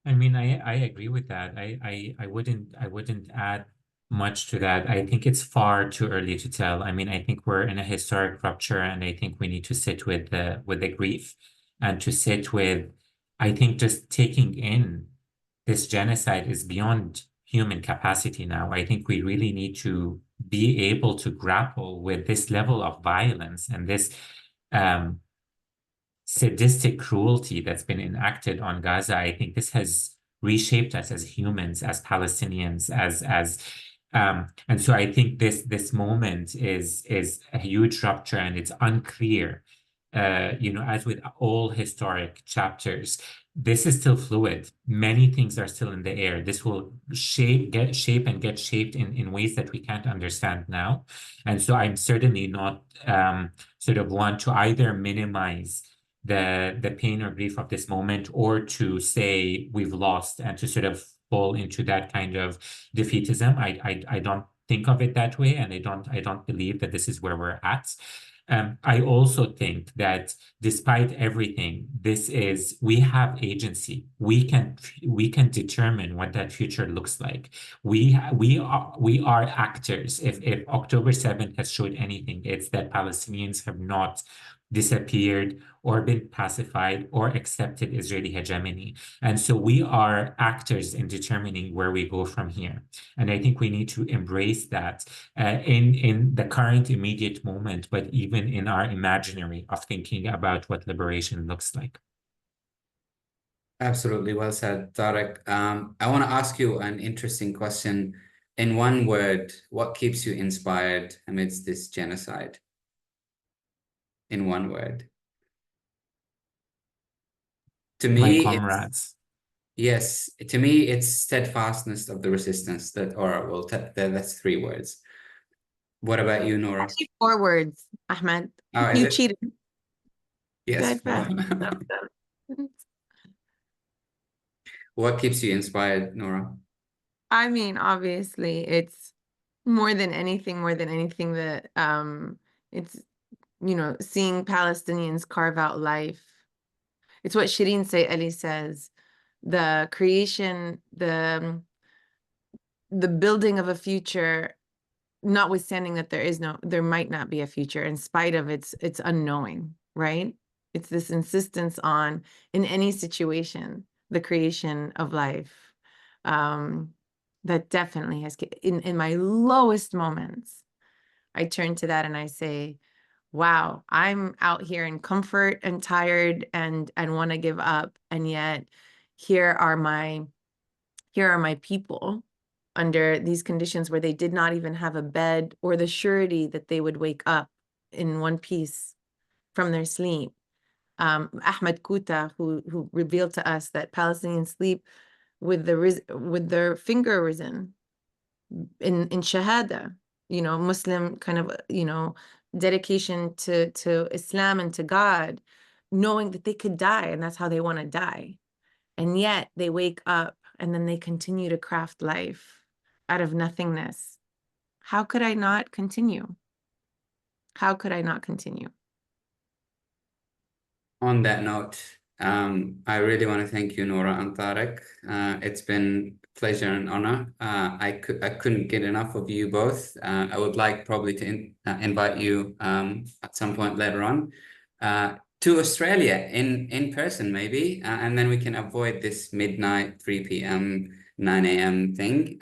I mean, I agree with that. I wouldn't add much to that. I think it's far too early to tell. I mean, I think we're in a historic rupture, and I think we need to sit with the grief, and to sit with, I think, just taking in this genocide is beyond human capacity now. I think we really need to be able to grapple with this level of violence and this sadistic cruelty that's been enacted on Gaza. I think this has reshaped us as humans, as Palestinians, and so I think this moment is a huge rupture, and it's unclear. As with all historic chapters, this is still fluid. Many things are still in the air. This will get shaped in ways that we can't understand now. And so I'm certainly not sort of want to either minimize the pain or grief of this moment, or to say we've lost and to sort of fall into that kind of defeatism. I don't think of it that way, and I don't believe that this is where we're at. I also think that despite everything, we have agency. We can determine what that future looks like. We are actors. If October 7th has showed anything, it's that Palestinians have not disappeared or been pacified or accepted Israeli hegemony. And so we are actors in determining where we go from here. And I think we need to embrace that in the current immediate moment, but even in our imaginary of thinking about what liberation looks like. Absolutely. Well said, Tareq. I want to ask you an interesting question. In one word, what keeps you inspired amidst this genocide? In one word. To My me, comrades. yes, to me, it's steadfastness of the resistance. That's 3 words. What about you, Noura? Actually, 4 words, Ahmed. Oh, You cheated. Yes. What keeps you inspired, Noura? I mean, obviously, it's more than anything that it's, seeing Palestinians carve out life. It's what Shireen Ali says, the creation, the building of a future, notwithstanding that there might not be a future, in spite of its unknowing, right? It's this insistence on, in any situation, the creation of life. That definitely has, in my lowest moments, I turn to that and I say, wow, I'm out here in comfort and tired and want to give up. And yet here are my people under these conditions where they did not even have a bed or the surety that they would wake up in one piece from their sleep. Ahmed Kuta, who revealed to us that Palestinians sleep with their finger risen in shahada, Muslim kind of, dedication to Islam and to God, knowing that they could die and that's how they want to die. And yet they wake up and then they continue to craft life out of nothingness. How could I not continue? How could I not continue? On that note, I really want to thank you, Noura and Tareq. It's been a pleasure and honor. I couldn't get enough of you both. I would like probably to invite you at some point later on to Australia in person maybe, and then we can avoid this midnight 3 p.m. 9 a.m. thing.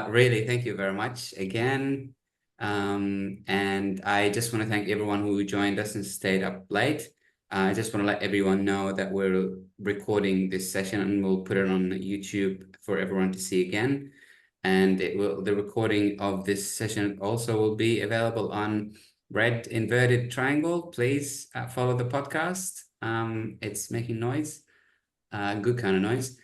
Really, thank you very much again. And I just want to thank everyone who joined us and stayed up late. I just want to let everyone know that we're recording this session and we'll put it on YouTube for everyone to see again. And the recording of this session also will be available on Red Inverted Triangle. Please follow the podcast. It's making noise, good kind of noise.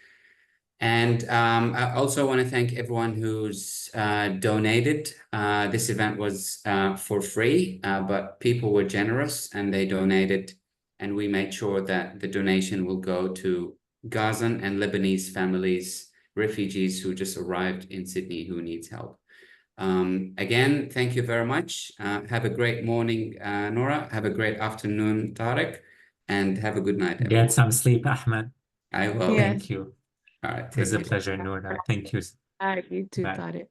And I also want to thank everyone who's donated. This event was for free, but people were generous and they donated. And we made sure that the donation will go to Gazan and Lebanese families, refugees who just arrived in Sydney who needs help. Again, thank you very much. Have a great morning, Noura. Have a great afternoon, Tareq. And have a good night, everyone. Get some sleep, Ahmed. I will. Yes. Thank you. All right. It was a Take care. pleasure, Noura. Thank you. All right, you too, Bye. Tareq.